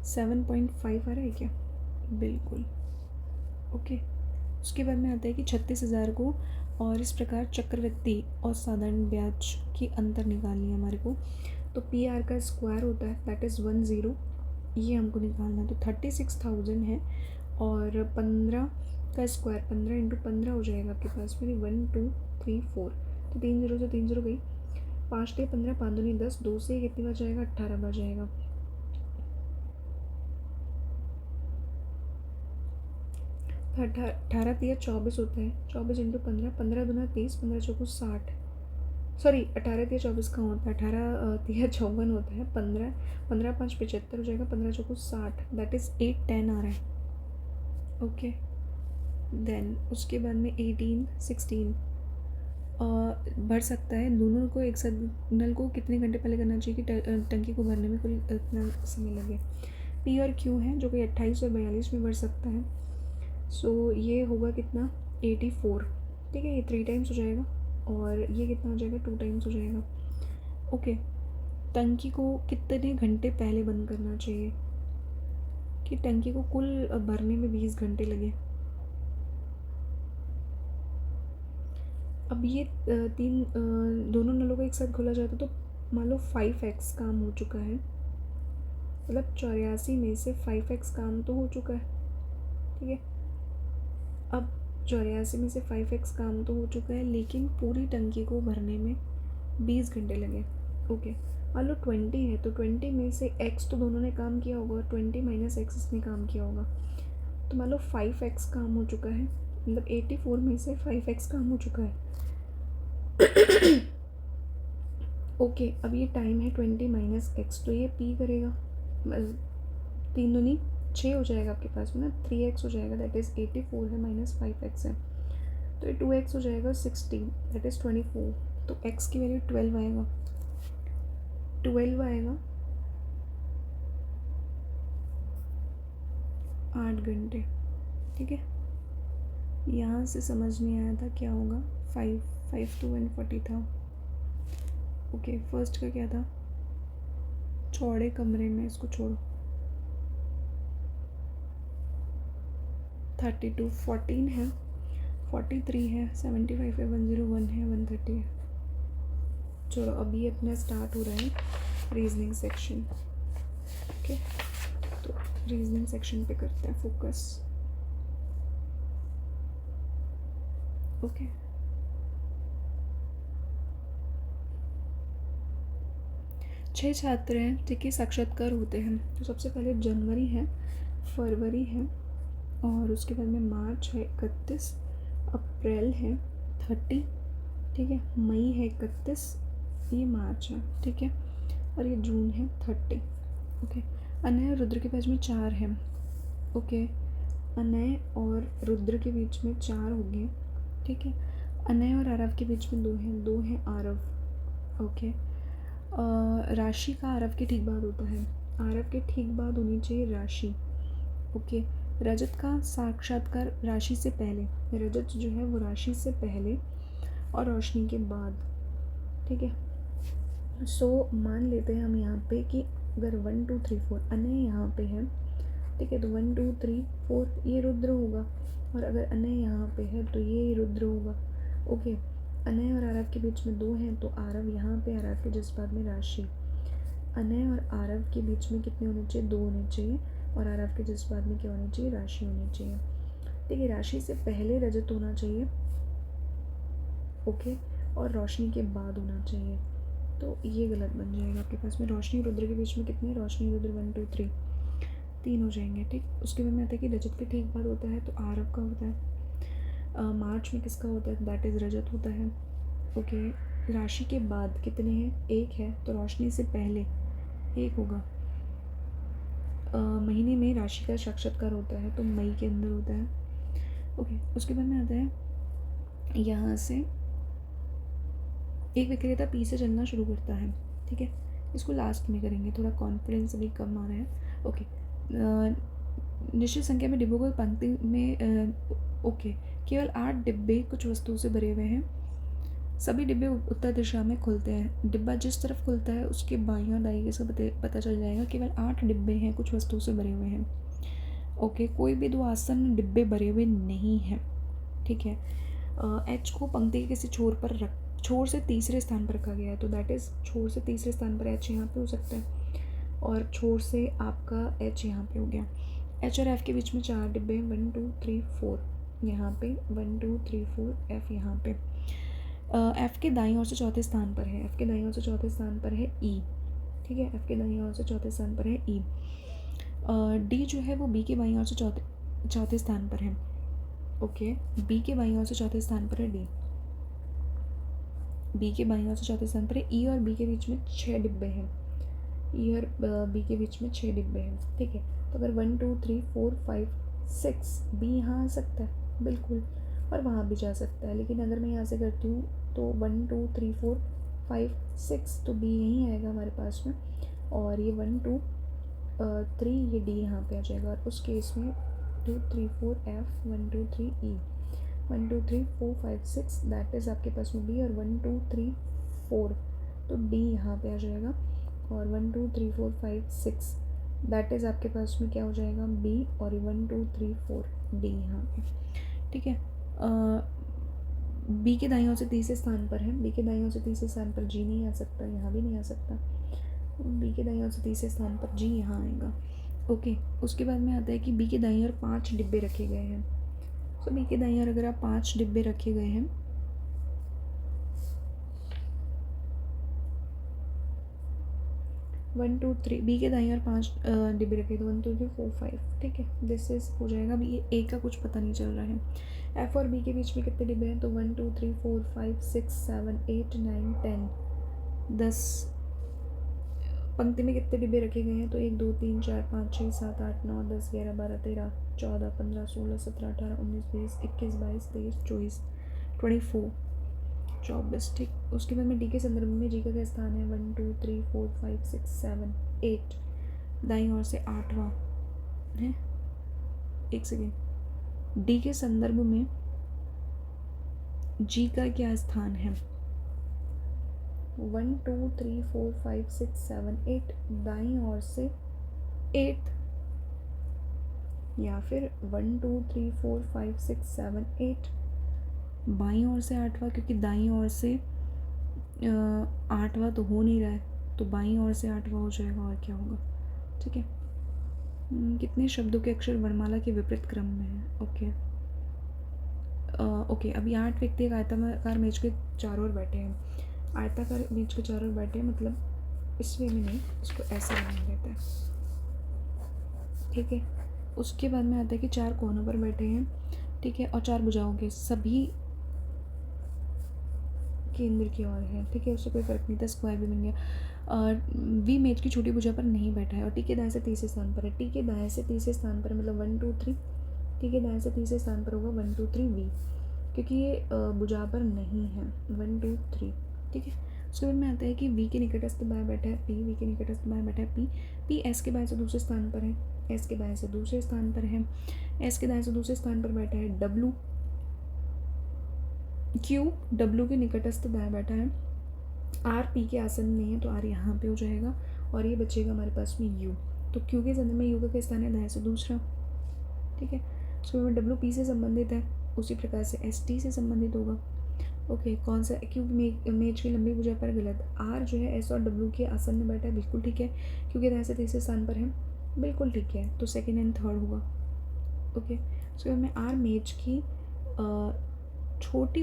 Speaker 1: 7.5 आ रहा है क्या, बिल्कुल, ओके। उसके बाद में आता है कि 36,000 को और इस प्रकार चक्रवृद्धि और साधारण ब्याज की अंतर निकालनी है हमारे को, तो पी आर का स्क्वायर होता है, दैट इज़ 10, ये हमको निकालना है। तो 36,000 है, और 15 का स्क्वायर 15 इंटू 15 हो जाएगा आपके पास में 1 2 3 4, तो 3 0 से 3 0 गई, 5 टे 15, 5 दूनी 10, 2 से कितनी बार जाएगा, 18 बार जाएगा। 18 तिया 24 होता है, 24 इंटू 15, 15 दूना 30, 15 चौको 60, सॉरी 18 तिया 24 कहाँ होता है, 18 तिया 54 होता है, 15 15 5 75 हो जाएगा, 15 चौको 60, दैट इज़ 8 10 आ रहा है, ओके। देन उसके बाद में 18 16 भर सकता है, दोनों को एक साथ, नल को कितने घंटे पहले करना चाहिए कि टंकी को भरने में कुल इतना समय लगे। पी और क्यू है जो कि 28 और 42 में भर सकता है, सो ये होगा कितना, 84, ठीक है, ये 3 टाइम्स हो जाएगा, और ये कितना हो जाएगा, 2 टाइम्स हो जाएगा, ओके। टंकी को कितने घंटे पहले बंद करना चाहिए कि टंकी को कुल भरने में 20 घंटे लगे। अब ये दोनों नलों को एक साथ खोला जाता तो मान लो 5x काम हो चुका है, मतलब 84 में से 5x काम तो हो चुका है, ठीक है। अब 84 में से 5x काम तो हो चुका है, लेकिन पूरी टंकी को भरने में 20 घंटे लगे, ओके। मान लो 20 है, तो 20 में से x तो दोनों ने काम किया होगा, 20 माइनस x इसने काम किया होगा, तो मान लो 5x काम हो चुका है, मतलब 84 में से 5x काम हो चुका है, ओके। अब ये टाइम है 20 माइनस एक्स, तो ये पी करेगा, 3 दूनी 6 हो जाएगा आपके पास में ना, 3x हो जाएगा, दैट इज़ 84 है माइनस 5x है, तो ये 2x हो जाएगा 16, दैट इज़ 24, तो x की वैल्यू 12 आएगा, 12 आएगा, 8 घंटे, ठीक है। यहाँ से समझ नहीं आया था क्या होगा, 5 to 140 था, ओके। फर्स्ट का क्या था, चौड़े कमरे में, इसको छोड़ो, 32 14 है, 43 है, 75 है, 101 है, 130 है, चलो अभी अपना स्टार्ट हो रहा है रीजनिंग सेक्शन, ओके। तो रीजनिंग सेक्शन पे करते हैं फोकस, ओके। 6 छात्र हैं, ठीक है, साक्षात्कार होते हैं। तो सबसे पहले जनवरी है, फरवरी है, और उसके बाद में मार्च है 31, अप्रैल है 30, ठीक है, मई है 31, ये मार्च है, ठीक है, और ये जून है 30। ओके, अनय और रुद्र के बीच में 4 हैं। ओके, अनय और रुद्र के बीच में 4 हो गए, ठीक है। अनय और आरव के बीच में 2 हैं, 2 हैं आरव। ओके, राशि का आरव के ठीक बाद होता है, आरव के ठीक बाद होनी चाहिए राशि। ओके, रजत का साक्षात्कार राशि से पहले, रजत जो है वो राशि से पहले और रोशनी के बाद, ठीक है। सो मान लेते हैं हम यहाँ पे कि अगर 1 2 3 4 अनय यहाँ पे है, ठीक है, तो 1 2 3 4 ये रुद्र होगा, और अगर अनय यहाँ पे है तो ये रुद्र होगा। ओके, अनय और आरव के बीच में 2 हैं, तो आरव यहाँ पे, आरव के जिस बाद में राशि। अनय और आरव के बीच में कितने होने चाहिए? 2 होने चाहिए, और आरव के जिस बाद में क्या होनी चाहिए? राशि होनी चाहिए। ठीक है, राशि से पहले रजत होना चाहिए, ओके, और रोशनी के बाद होना चाहिए, तो ये गलत बन जाएगा आपके पास में। रोशनी रुद्र के बीच में कितने? रोशनी रुद्र 1 2 3 3 हो जाएंगे, ठीक। उसके बाद में आता है कि रजत के ठीक बाद होता है, तो आरव का होता है। मार्च में किसका होता है? दैट इज़ रजत होता है। ओके, राशि के बाद कितने हैं? 1 है, तो रोशनी से पहले 1 होगा। महीने में राशि का साक्षात्कार होता है, तो मई के अंदर होता है। ओके, उसके बाद में आता है यहाँ से एक विक्रेता पी से चलना शुरू करता है, ठीक है, इसको लास्ट में करेंगे, थोड़ा कॉन्फिडेंस अभी कम आ रहा है। ओके, निश्चित संख्या में डिब्बों को पंक्ति में ओके, केवल 8 डिब्बे कुछ वस्तुओं से भरे हुए हैं। सभी डिब्बे उत्तर दिशा में खुलते हैं। डिब्बा जिस तरफ खुलता है उसके बाईं और दाईं से पता चल जाएगा। केवल 8 डिब्बे हैं, कुछ वस्तुओं से भरे हुए हैं। ओके, कोई भी 2 आसन डिब्बे भरे हुए नहीं हैं, ठीक है। एच को पंक्ति के किसी छोर से तीसरे स्थान पर रखा गया है, तो दैट इज़ छोर से तीसरे स्थान पर एच यहाँ पे हो सकता है, और छोर से आपका एच यहाँ पे हो गया। एच और एफ के बीच में 4 डिब्बे हैं, 1 2 3 4 यहाँ पे, 1 2 3 4, एफ यहाँ पे। एफ के दाईं ओर से चौथे स्थान पर है, एफ के दाईं ओर से चौथे स्थान पर है ई, ठीक है, एफ के दाईं ओर से चौथे स्थान पर है ई। डी जो है वो बी के बाईं ओर से चौथे स्थान पर है। ओके, बी के बाईं ओर से चौथे स्थान पर है डी, बी के बाईं ओर से चौथे स्थान पर है ई, और बी के बीच में 6 डिब्बे हैं, ई और बी के बीच में 6 डिब्बे हैं, ठीक है। तो अगर 1 2 3 4 5 6 बी यहाँ आ सकता है बिल्कुल, और वहाँ भी जा सकता है, लेकिन अगर मैं यहाँ से करती हूँ तो 1 2 3 4 5 6, तो बी यहीं आएगा हमारे पास में, और ये 1 2 3 ये डी यहाँ पे आ जाएगा, और उस केस में 2 3 4 एफ, 1 2 3 ई, 1 2 3 4 5 6 दैट इज़ आपके पास में बी, और 1 2 3 4 तो डी यहाँ पे आ जाएगा, और 1 2 3 4 5 6 दैट इज़ आपके पास में क्या हो जाएगा? बी, और 1 2 3 4 डी यहाँ पे, ठीक है। बी के दाईं ओर से तीसरे स्थान पर है, बी के दाईं ओर से तीसरे स्थान पर जी नहीं आ सकता, यहाँ भी नहीं आ सकता, बी के दाईं ओर से तीसरे स्थान पर जी यहाँ आएगा। ओके, उसके बाद में आता है कि बी के दाईं ओर 5 डिब्बे रखे गए हैं। तो बी के दाईं ओर अगर आप 5 डिब्बे रखे गए हैं, 1 2 3, बी के दाईं ओर 5 डिब्बे रखे, तो 1 2 3 4 5, ठीक है, दिस इज हो जाएगा। अभी ये ए का कुछ पता नहीं चल रहा है। एफ और बी के बीच में कितने डिब्बे हैं? तो 1 2 3 4 5 6 7 8 9 10 10 पंक्ति में कितने डिब्बे रखे गए हैं? तो 1 2 3 4 5 6 7 8 9 10 11 12 13 14 15 16 17 18 19 20 21 22 23 24 24 24, ठीक। उसके बाद में डी के संदर्भ में जी का क्या स्थान है? 1 2 3 4 5 6 7 8, दाईं ओर से 8वां है। एक सेकेंड, डी के संदर्भ में जी का क्या स्थान है? 1 2 3 4 5 6 7 8, दाईं ओर से 8, या फिर 1 2 3 4 5 6 7 8 बाईं ओर से 8वां, क्योंकि दाईं ओर से 8वां तो हो नहीं रहा है, तो बाईं ओर से 8वां हो जाएगा, और क्या होगा, ठीक है। कितने शब्दों के अक्षर वर्णमाला के विपरीत क्रम में है? ओके, ओके, अभी 8 व्यक्ति एक आयताकार मेज के चारों ओर बैठे हैं, आयताकार मेज के चारों ओर बैठे हैं, मतलब इस वे में नहीं, इसको ऐसे बना लेते हैं, ठीक है। उसके बाद में आता है कि 4 कोनों पर बैठे हैं, ठीक है, और 4 भुजाओं के सभी केंद्र की ओर है, ठीक है, उससे कोई फर्क नहीं था, स्क्वायर भी बन गया। वी मेज की छोटी भुजा पर नहीं बैठा है और टी के दाएं से तीसरे स्थान पर है, टी के दाएं से तीसरे स्थान पर मतलब 1 2 3, टी के दाएं से तीसरे स्थान पर होगा 1 2 3 वी, क्योंकि ये भुजा पर नहीं है 1 2 3, ठीक है। उसके बाद में आता है कि वी के निकटस्थ बाएं बैठा है पी, वी के निकटस्थ बाएं बैठा है पी, पी एस के बाएं से दूसरे स्थान पर है, एस के बाएं से दूसरे स्थान पर है, एस के दाएं से दूसरे स्थान पर बैठा है डब्लू, क्यू डब्लू के निकटस्थ दाएं बैठा है, आर पी के आसन में है तो आर यहाँ पे हो जाएगा और ये बचेगा हमारे पास में यू, तो क्यू के संदर्भ में यू का क्या स्थान है, दाएं से दूसरा, ठीक है। उसके बाद डब्लू पी से संबंधित है, उसी प्रकार से एस टी से संबंधित होगा, ओके। कौन सा, क्यों मेज की लंबी भुजा पर गलत, आर जो है एस और डब्लू के आसन में बैठा है, बिल्कुल ठीक है, क्योंकि दाएं से तीसरे स्थान पर है, बिल्कुल ठीक है, तो सेकेंड एंड थर्ड होगा, ओके। उसके बाद में आर मेज की छोटी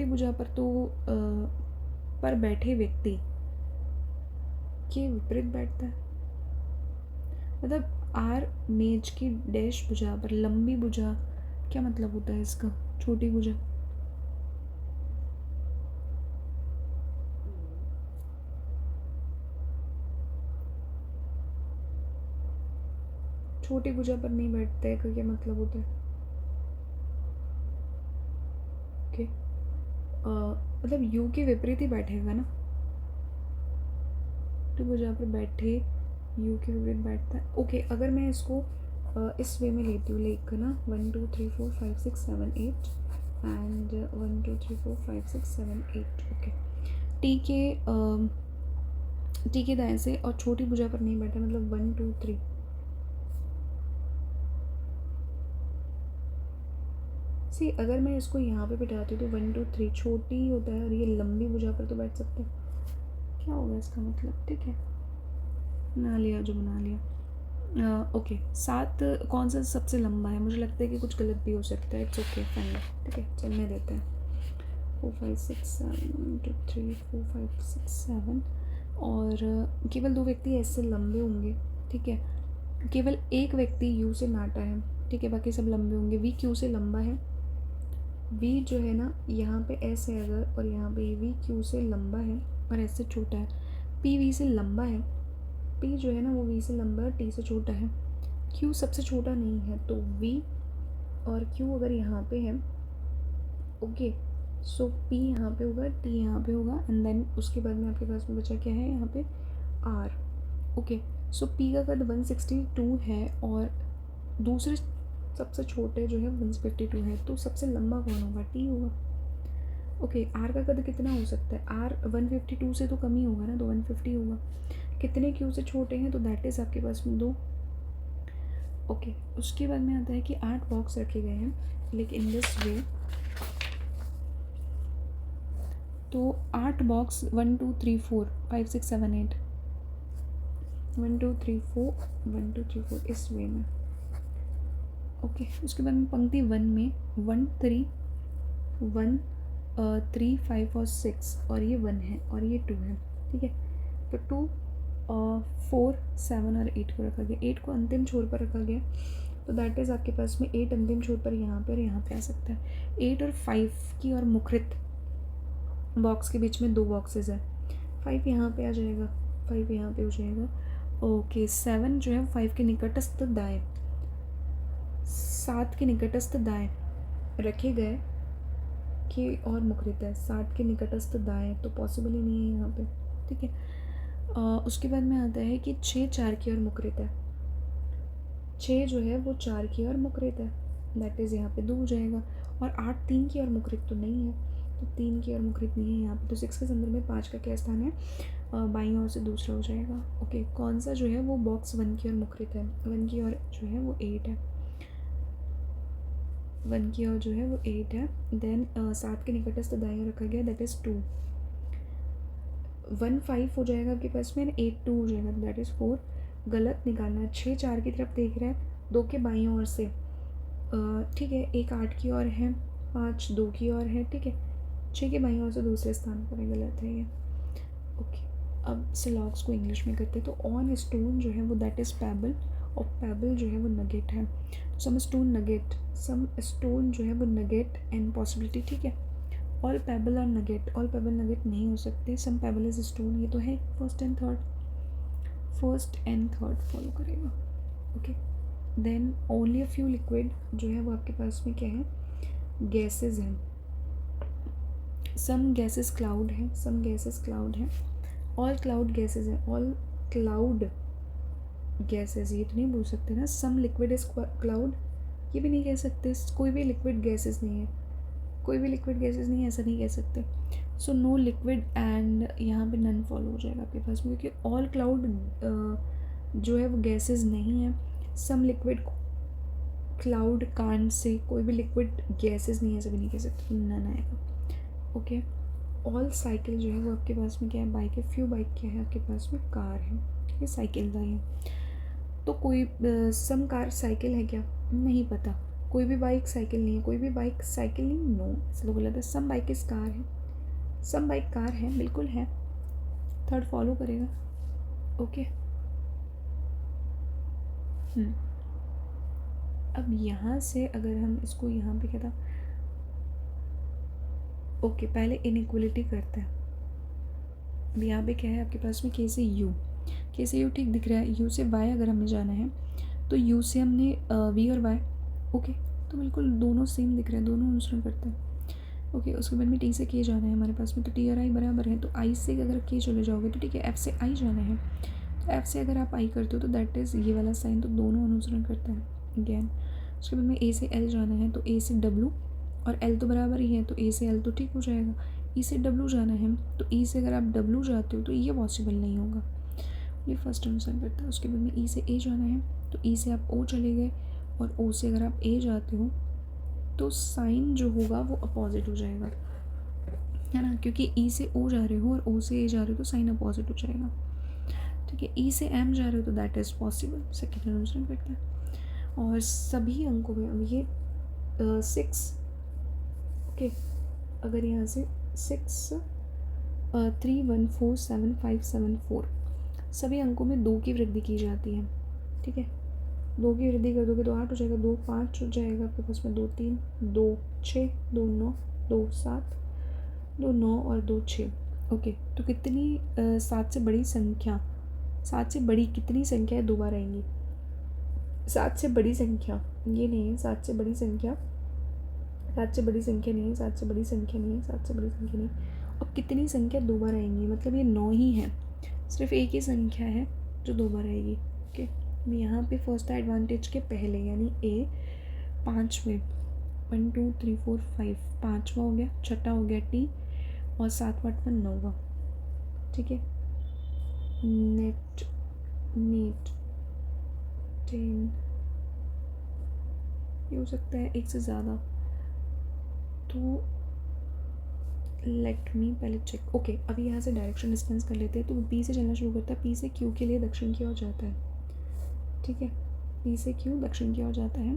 Speaker 1: भुजा पर तो पर बैठे व्यक्ति के विपरीत बैठता है, मतलब आर मेज की डैश भुजा पर, लंबी भुजा क्या मतलब होता है इसका, छोटी भुजा, छोटी भुजा पर नहीं बैठता है का क्या मतलब होता है, ओके। मतलब यू के विपरीत ही बैठेगा ना, छोटी भुजा पर बैठे यू के विपरीत बैठता है, ओके। अगर मैं इसको इस वे में लेती हूँ, लेकर ना 1 2 3 4 5 6 7 8 एंड 1 2 3 4 5 6 7 8, ओके। टी के दाएं से और छोटी भुजा पर नहीं बैठा, मतलब 1 2 3, सी अगर मैं इसको यहाँ पे बिठाती हूँ तो 1 2 3 छोटी होता है और ये लंबी भुजा पर तो बैठ सकते हैं, क्या होगा इसका मतलब, ठीक है, बना लिया जो बना लिया, ओके। 7 कौन सा सबसे लंबा है, मुझे लगता है कि कुछ गलत भी हो सकता है, इट्स ओके फाइन, ठीक है, चलने देते हैं। 4 5 6 7 1 2 3 4 5 6 7 और केवल 2 व्यक्ति ऐसे लंबे होंगे, ठीक है, केवल एक व्यक्ति यू से नाटा है, ठीक है, बाकी सब लंबे होंगे। वी क्यू से लंबा है, वी जो है ना यहाँ पे एस है अगर, और यहाँ पे वी क्यू से लंबा है और एस से छोटा है, पी वी से लंबा है, पी जो है ना वो वी से लंबा है, टी से छोटा है, क्यू सबसे छोटा नहीं है, तो वी और क्यू अगर यहाँ पे है, ओके, सो पी यहाँ पे होगा, टी यहाँ पे होगा एंड देन उसके बाद में आपके पास में बचा क्या है यहाँ पे आर, ओके। सो पी का कद 162 है और दूसरे सबसे छोटे जो है 152 है, तो सबसे लंबा कौन होगा, टी होगा, ओके। आर का कद कितना हो सकता है, आर 152 से तो कम ही होगा ना, तो 150 होगा, कितने क्यू से छोटे हैं, तो दैट इज़ आपके पास में 2, ओके। उसके बाद में आता है कि 8 बॉक्स रखे गए हैं, लेकिन इन दिस वे, तो 8 बॉक्स 1 2 3 4 5 6 7 8 1 2 3 4 1 2 3 4 इस वे में, ओके। उसके बाद में पंक्ति 1 में 1 3 1 3 5 और 6 और ये 1 है और ये 2 है, ठीक है, तो 2 4 7 और 8 को रखा गया, 8 को अंतिम छोर पर रखा गया, तो दैट इज़ आपके पास में 8 अंतिम छोर पर यहाँ पर और यहाँ पे आ सकता है, 8 और 5 की और मुखरित बॉक्स के बीच में 2 बॉक्सेस है, 5 यहाँ पे आ जाएगा, 5 यहाँ पे हो जाएगा, ओके। 7 जो है 5 के निकटस्थ दाएं, 7 के निकटस्थ दाएं रखे गए कि और मुखरित है, 7 के निकटस्थ दाएं तो पॉसिबल ही नहीं है यहाँ पे, ठीक है। उसके बाद में आता है कि 6 4 की ओर मुखरित है, 6 जो है वो 4 की ओर मुखरित है, दैट इज़ यहाँ पे 2 हो जाएगा, और 8 3 की ओर मुखरित तो नहीं है, तो 3 की ओर मुखरित नहीं है यहाँ पे, तो 6 के संदर्भ में 5 का क्या स्थान है, बाईं ओर से दूसरा हो जाएगा, ओके। कौन सा जो है वो बॉक्स 1 की ओर मुखरित है, 1 की ओर जो है वो 8 है, 1 की ओर जो है वो 8 है, देन 7 के निकटस्थ दाएं ओर रखा गया, दैट इज़ 2, 1 5 हो जाएगा आपके पास में, 8 2 हो जाएगा, दैट इज़ 4, गलत निकालना है, 6 4 की तरफ देख रहा है, 2 के बाईं ओर से, ठीक है, 1 8 की ओर है, 5 2 की ओर है, ठीक है, 6 के बाईं ओर से दूसरे स्थान पर है, गलत है ये। ओके, अब सिलॉग्स को इंग्लिश में करते हैं। तो ऑन स्टोन जो है वो दैट इज़ पैबल, और पैबल जो है वो नगेट है। Some stone nugget, some stone जो है वो नगेट एंड पॉसिबिलिटी, ठीक है। All pebble are nugget, all pebble nugget नहीं हो सकते। सम पैबल इज स्टोन, ये तो है first and third, first and third follow करेगा। Okay, then only a few liquid जो है वो आपके पास में क्या है, गैसेज हैं। सम गैसेज क्लाउड है, सम गैसेज क्लाउड है, ऑल क्लाउड गैसेज है, ऑल क्लाउड गैसेज, ये तो नहीं बोल सकते ना। सम लिक्विड इज क्लाउड, ये भी नहीं कह सकते। कोई भी लिक्विड गैसेज नहीं है, कोई भी लिक्विड गैसेज नहीं है, ऐसा नहीं कह सकते। सो नो लिक्विड एंड यहाँ पे नन फॉलो हो जाएगा आपके पास में, क्योंकि ऑल क्लाउड जो है वो गैसेज नहीं है। सम लिक्विड क्लाउड कांट से, कोई भी लिक्विड गैसेज नहीं है, ऐसा भी नहीं कह सकते, नन आएगा। ओके, ऑल साइकिल जो है वो आपके पास में क्या है, बाइक है। फ्यू बाइक क्या है आपके पास में, कार है, ये साइकिल का है। तो कोई सम कार साइकिल है क्या, नहीं पता। कोई भी बाइक साइकिल नहीं है, कोई भी बाइक साइकिल नहीं, नो, ऐसा बोला था। सम बाइक इस कार है, सम बाइक कार है, बिल्कुल है, थर्ड फॉलो करेगा। ओके, अब यहाँ से अगर हम इसको यहाँ पे क्या था, ओके, पहले इनइक्वलिटी करते हैं। अब यहाँ पे क्या है आपके पास में, के से यू, के से यू ठीक दिख रहा है। यू से वाई अगर हमें जाना है तो यू से हमने वी और वाई, ओके, तो बिल्कुल दोनों सेम दिख रहे हैं, दोनों अनुसरण करते हैं। ओके, उसके बाद में टी से के जाना है हमारे पास में, तो टी और आई बराबर है, तो आई से अगर के चले जाओगे तो ठीक है। एफ से आई जाना है, तो एफ से अगर आप आई करते हो तो दैट इज़ ये वाला साइन, तो दोनों अनुसरण करते हैं अगेन। उसके बाद में ए से एल जाना है, तो ए से डब्लू, और एल तो बराबर ही है, तो ए से एल तो ठीक हो जाएगा। ई से डब्लू जाना है, तो ई से अगर आप डब्लू जाते हो तो ये पॉसिबल नहीं होगा, ये फर्स्ट अनुसरण करता है। उसके बाद में ई से ए जाना है, तो ई से आप ओ चले गए, और ओ से अगर आप ए जाते हो तो साइन जो होगा वो अपोजिट हो जाएगा, है ना, क्योंकि ई से ओ जा रहे हो और ओ से ए जा रहे हो तो साइन अपोजिट हो जाएगा, ठीक है। ई से एम जा रहे हो तो दैट इज़ पॉसिबल, सेकेंड अनुसरण करता है। और सभी अंकों में अब ये 6, ओके, अगर यहाँ से 6 3 1 4 7 5 7 4 सभी अंकों में 2 की वृद्धि की जाती है, ठीक है। 2 की वृद्धि कर दोगे तो 8 हो जाएगा, 2 5 हो जाएगा आपके पास में, 2 3 2 6 2 9 2 7 2 9 और 2 6। ओके, तो कितनी 7 से बड़ी संख्या, 7 से बड़ी कितनी संख्या दो बार आएंगी, 7 से बड़ी संख्या ये नहीं है, 7 से बड़ी संख्या, 7 से बड़ी संख्या नहीं है, 7 से बड़ी संख्या नहीं है, 7 से बड़ी संख्या नहीं। और कितनी संख्या दो बार आएंगी, मतलब ये 9 ही है, सिर्फ एक ही संख्या है जो दो बार आएगी। ओके, यहाँ पे फर्स्ट एडवांटेज के पहले यानी ए 5 में 1 2 3 4 5 5वां हो गया, छठा हो गया टी, और 7वां 8वां 9वां, ठीक है। नेट नीट 10, ये हो सकता है एक से ज़्यादा, तो लेट मी पहले चेक। ओके, अभी यहाँ से डायरेक्शन डिस्टेंस कर लेते हैं, तो पी से चलना शुरू करता है, पी से क्यू के लिए दक्षिण की ओर जाता है, ठीक है। पी से क्यू दक्षिण की ओर जाता है,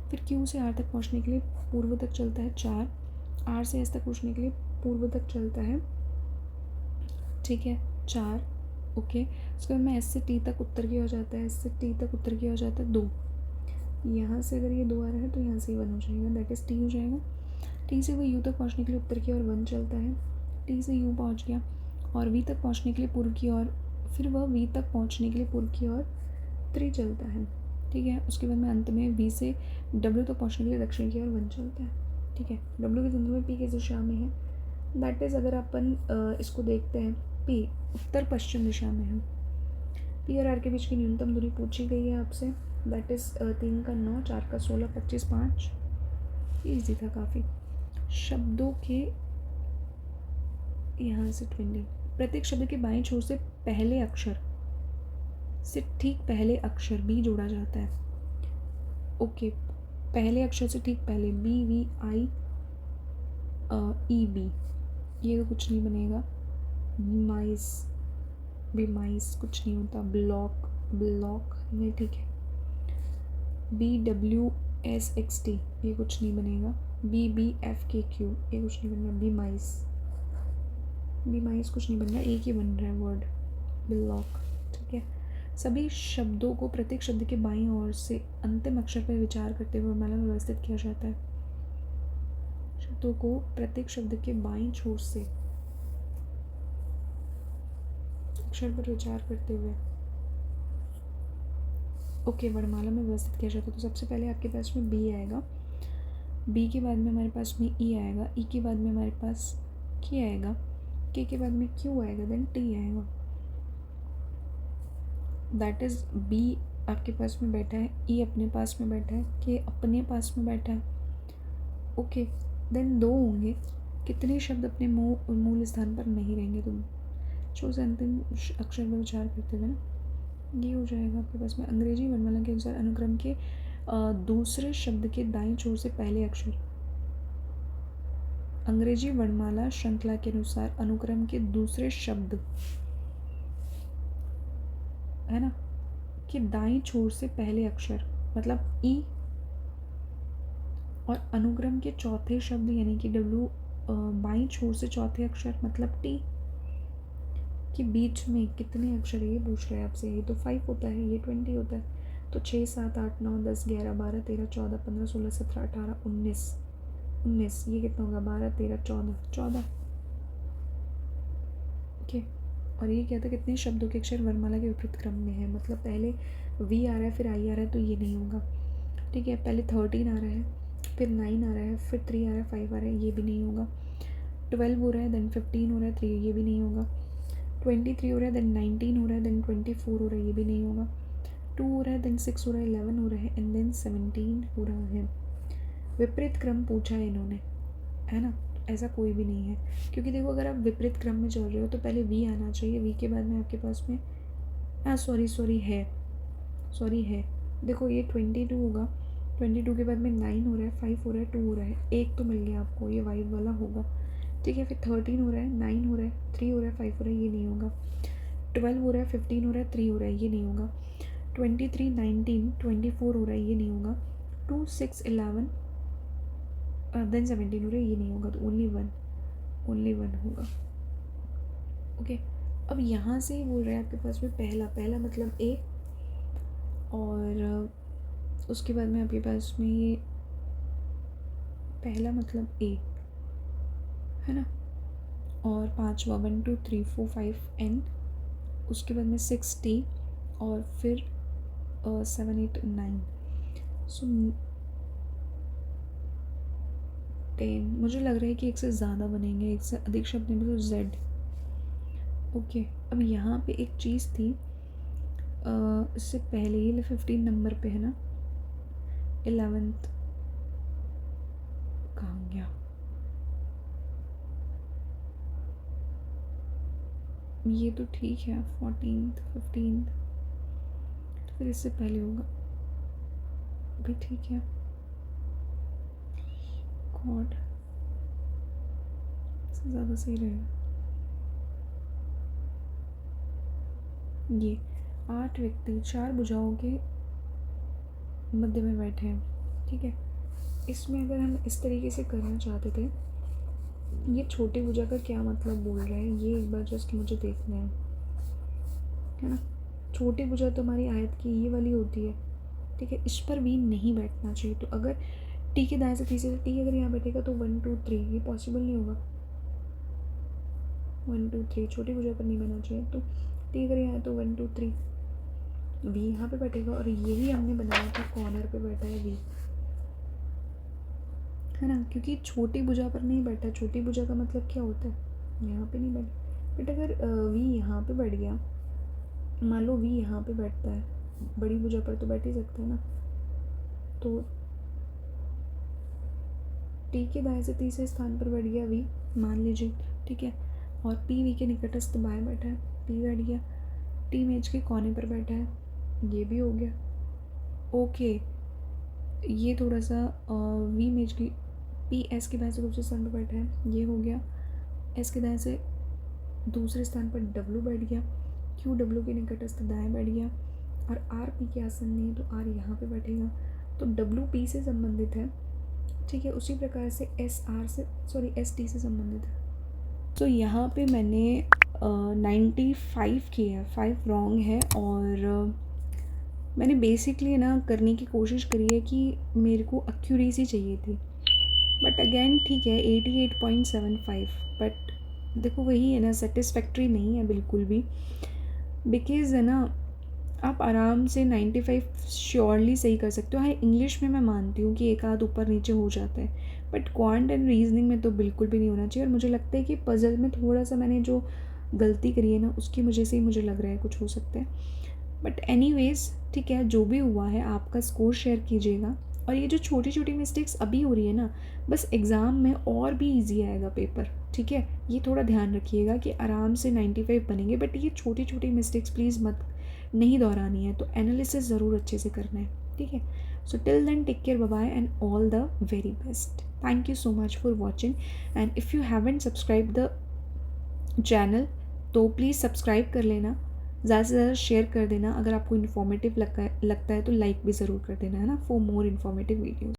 Speaker 1: फिर क्यू से आर तक पहुँचने के लिए पूर्व तक चलता है 4, आर से एस तक पहुँचने के लिए पूर्व तक चलता है, ठीक है, 4, ओके। उसके बाद में एस से टी तक उत्तर की ओर जाता है, एस से टी तक उत्तर की ओर जाता है 2, यहाँ से अगर ये 2 आ रहा है तो यहाँ से 1 हो जाएगा, दैट इज़ टी हो जाएगा। टी से वो यू तक पहुँचने के लिए उत्तर की ओर 1 चलता है, टी से यू पहुँच गया, और वी तक पहुँचने के लिए पूर्व की ओर, फिर वह वी तक पहुँचने के लिए पूर्व की ओर 3 चलता है, ठीक है। उसके बाद में अंत में वी से डब्ल्यू तक पहुँचने के लिए दक्षिण की ओर 1 चलता है, ठीक है। डब्ल्यू के संदर्भ में पी किस दिशा में है, दैट इज़ अगर अपन इसको देखते हैं, पी उत्तर पश्चिम दिशा में है। पी और आर के बीच की न्यूनतम दूरी पूछी गई है आपसे, दैट इज़ 3 का 9 4 का 16 25 5, ईजी था काफ़ी। शब्दों के यहाँ से 20, प्रत्येक शब्द के बाएं छोर से पहले अक्षर से ठीक पहले अक्षर बी जोड़ा जाता है, ओके, पहले अक्षर से ठीक पहले, B V I E B, ये तो कुछ नहीं बनेगा। माइस भी माइस कुछ नहीं होता, ब्लॉक ब्लॉक ये ठीक है। B W S X T, ये कुछ नहीं बनेगा, B B F K Q, ये कुछ नहीं बन रहा। बी माइस कुछ नहीं बन रहा, एक ही बन रहा है वर्ड बिलॉक। ठीक है, सभी शब्दों को प्रत्येक शब्द के बाईं ओर से अंतिम अक्षर पर विचार करते हुए वर्णमाला में व्यवस्थित किया जाता है। शब्दों को प्रत्येक शब्द के बाईं छोर से अक्षर पर विचार करते हुए ओके वर्णमाला में व्यवस्थित किया जाता है। तो सबसे पहले आपके पास में बी आएगा, बी के बाद में हमारे पास में ई आएगा, ई के बाद में हमारे पास के आएगा, के बाद में क्यू आएगा, देन टी आएगा। दैट इज़ बी आपके पास में बैठा है, ई अपने पास में बैठा है, के अपने पास में बैठा है। ओके, देन दो होंगे, कितने शब्द अपने मूल स्थान पर नहीं रहेंगे, तो छोर से अंतिम अक्षर पर विचार करते हुए ना ये हो जाएगा आपके पास में। अंग्रेजी वर्णमाला के अनुसार अनुक्रम के दूसरे शब्द के दाईं छोर से पहले अक्षर, अंग्रेजी वर्णमाला श्रृंखला के अनुसार अनुक्रम के दूसरे शब्द है ना कि दाईं छोर से पहले अक्षर मतलब ई, और अनुक्रम के चौथे शब्द यानी कि डब्ल्यू बाईं छोर से चौथे अक्षर मतलब टी के बीच में कितने अक्षर है ये पूछ रहे हैं आपसे। ये तो 5 होता है, ये 20 होता है। तो 6 7 8 9 10 11 12 13 14 15 16 17 18 19 ये कितना होगा 12 13 14 ओके। और ये क्या था, कितने शब्दों के अक्षर वर्णमाला के विपरीत क्रम में है, मतलब पहले वी आ रहा है फिर आई आ रहा है, तो ये नहीं होगा। ठीक है, पहले 13 आ रहा है, फिर 9 आ रहा है, फिर 3 आ रहा है, 5 आ रहा है, ये भी नहीं होगा। 12 हो रहा है, देन 15 हो रहा है, 3 ये भी नहीं होगा। 23 हो रहा है, देन 19 हो रहा है, देन 24 हो रहा है, ये भी नहीं होगा। 2 हो रहा है, देन 6 हो रहा है, 11 हो रहा है, एंड देन 17 हो रहा है। विपरीत क्रम पूछा है इन्होंने, है ना, ऐसा कोई भी नहीं है, क्योंकि देखो अगर आप विपरीत क्रम में चल रहे हो तो पहले वी आना चाहिए, वी के बाद में आपके पास में सॉरी है देखो ये 22 होगा, 22 के बाद में 9 हो रहा है, 5 हो रहा है, 2 हो रहा है, एक तो मिल गया आपको, ये वाइव वाला होगा। ठीक है, फिर 13 हो रहा है, 9 हो रहा है, 3 हो रहा है, 5 हो रहा है, ये नहीं होगा। 12 हो रहा है, 15 हो रहा है, 3 हो रहा है, ये नहीं होगा। 23 19 24 हो रहा है, ये नहीं होगा। 2 6 11 देन 17 हो रहा है, ये नहीं होगा। तो ओनली वन होगा। ओके, अब यहाँ से बोल रहे हैं आपके पास में पहला मतलब ए, और उसके बाद में आपके पास में ये पहला मतलब ए है ना, और 5वां 1 2 3 4 5 एन, उसके बाद में 6 टी, और फिर 7 8 9 सो 10। मुझे लग रहा है कि एक से ज़्यादा बनेंगे, एक से अधिक शब्द नहीं, मतलब जेड। ओके, अब यहाँ पे एक चीज़ थी, इससे पहले ही 15 नंबर पे है ना, 11th कहाँ गया, ये तो ठीक है, 14th 15th, तो फिर इससे पहले होगा भी, ठीक है। गॉड, इससे ज़्यादा सही रहेगा। ये 8 व्यक्ति 4 भुजाओं के मध्य में बैठे हैं। ठीक है, इसमें अगर हम इस तरीके से करना चाहते थे, ये छोटी भुजा का क्या मतलब बोल रहा है, ये एक बार जस्ट मुझे देखना है ना। छोटी भुजा तो हमारी आयत की ये वाली होती है। ठीक है, इस पर भी नहीं बैठना चाहिए। तो अगर टी के दाएं से तीसरे, टी अगर यहाँ बैठेगा तो 1 2 3 ये पॉसिबल नहीं होगा। 1 2 3 छोटी भुजा पर नहीं बैठना चाहिए। तो टी अगर यहाँ है तो 1 2 3 वी यहाँ पे बैठेगा, और यही हमने बनाया था, कॉर्नर पे बैठा है वी, है ना, क्योंकि छोटी भुजा पर नहीं बैठा। छोटी भुजा का मतलब क्या होता है, यहाँ पे नहीं बैठा। बट अगर वी यहाँ पे बैठ गया, मान लो वी यहाँ पे बैठता है, बड़ी भुजा पर तो बैठ ही सकता है ना, तो टी के दाएं से तीसरे स्थान पर बैठ गया वी, मान लीजिए। ठीक है, और पी वी के निकटस्थ बाएं बैठा है, पी बैठ गया। टी मेज के कोने पर बैठा है, ये भी हो गया। ओके, ये थोड़ा सा वी मेज की, पी एस के दाएं से दूसरे स्थान पर बैठा है, ये हो गया। एस के दाएं से दूसरे स्थान पर डब्ल्यू बैठ गया, क्यू डब्ल्यू के निकटस्थ दाएं बैठ गया, और आर पी के आसन नहीं है तो आर यहाँ पे बैठेगा। तो डब्ल्यू पी से संबंधित है, ठीक है, उसी प्रकार से एस टी से संबंधित है। तो यहाँ पे मैंने 95 किया है, 5 रॉन्ग है और मैंने बेसिकली ना करने की कोशिश करी है कि मेरे को एक्यूरेसी चाहिए थी, बट अगेन ठीक है 88.75, बट देखो वही है ना, सेटिस्फैक्ट्री नहीं है बिल्कुल भी, बिकॉज़ है ना आप आराम से 95 श्योरली सही कर सकते हो। हाँ, इंग्लिश में मैं मानती हूँ कि एक आध ऊपर नीचे हो जाता है, बट क्वांट एंड रीजनिंग में तो बिल्कुल भी नहीं होना चाहिए। और मुझे लगता है कि पज़ल में थोड़ा सा मैंने जो गलती करी है ना, उसकी वजह से ही मुझे लग रहा है कुछ हो सकता है। बट एनीवेज़ ठीक है, जो भी हुआ है आपका स्कोर शेयर कीजिएगा। और ये जो छोटी छोटी मिस्टेक्स अभी हो रही है ना, बस एग्ज़ाम में और भी ईजी आएगा पेपर, ठीक है। ये थोड़ा ध्यान रखिएगा कि आराम से 95 बनेंगे, बट ये छोटी छोटी मिस्टेक्स प्लीज़ मत नहीं दोहरानी है, तो एनालिसिस ज़रूर अच्छे से करना है, ठीक है। So till then take care, bye bye and all the very best. Thank you so much for watching, and if you haven't subscribe the channel तो प्लीज़ सब्सक्राइब कर लेना, ज़्यादा से ज़्यादा शेयर कर देना। अगर आपको इन्फॉर्मेटिव लगता है तो लाइक भी ज़रूर कर देना, है ना, फॉर मोर इन्फॉर्मेटिव वीडियोज़।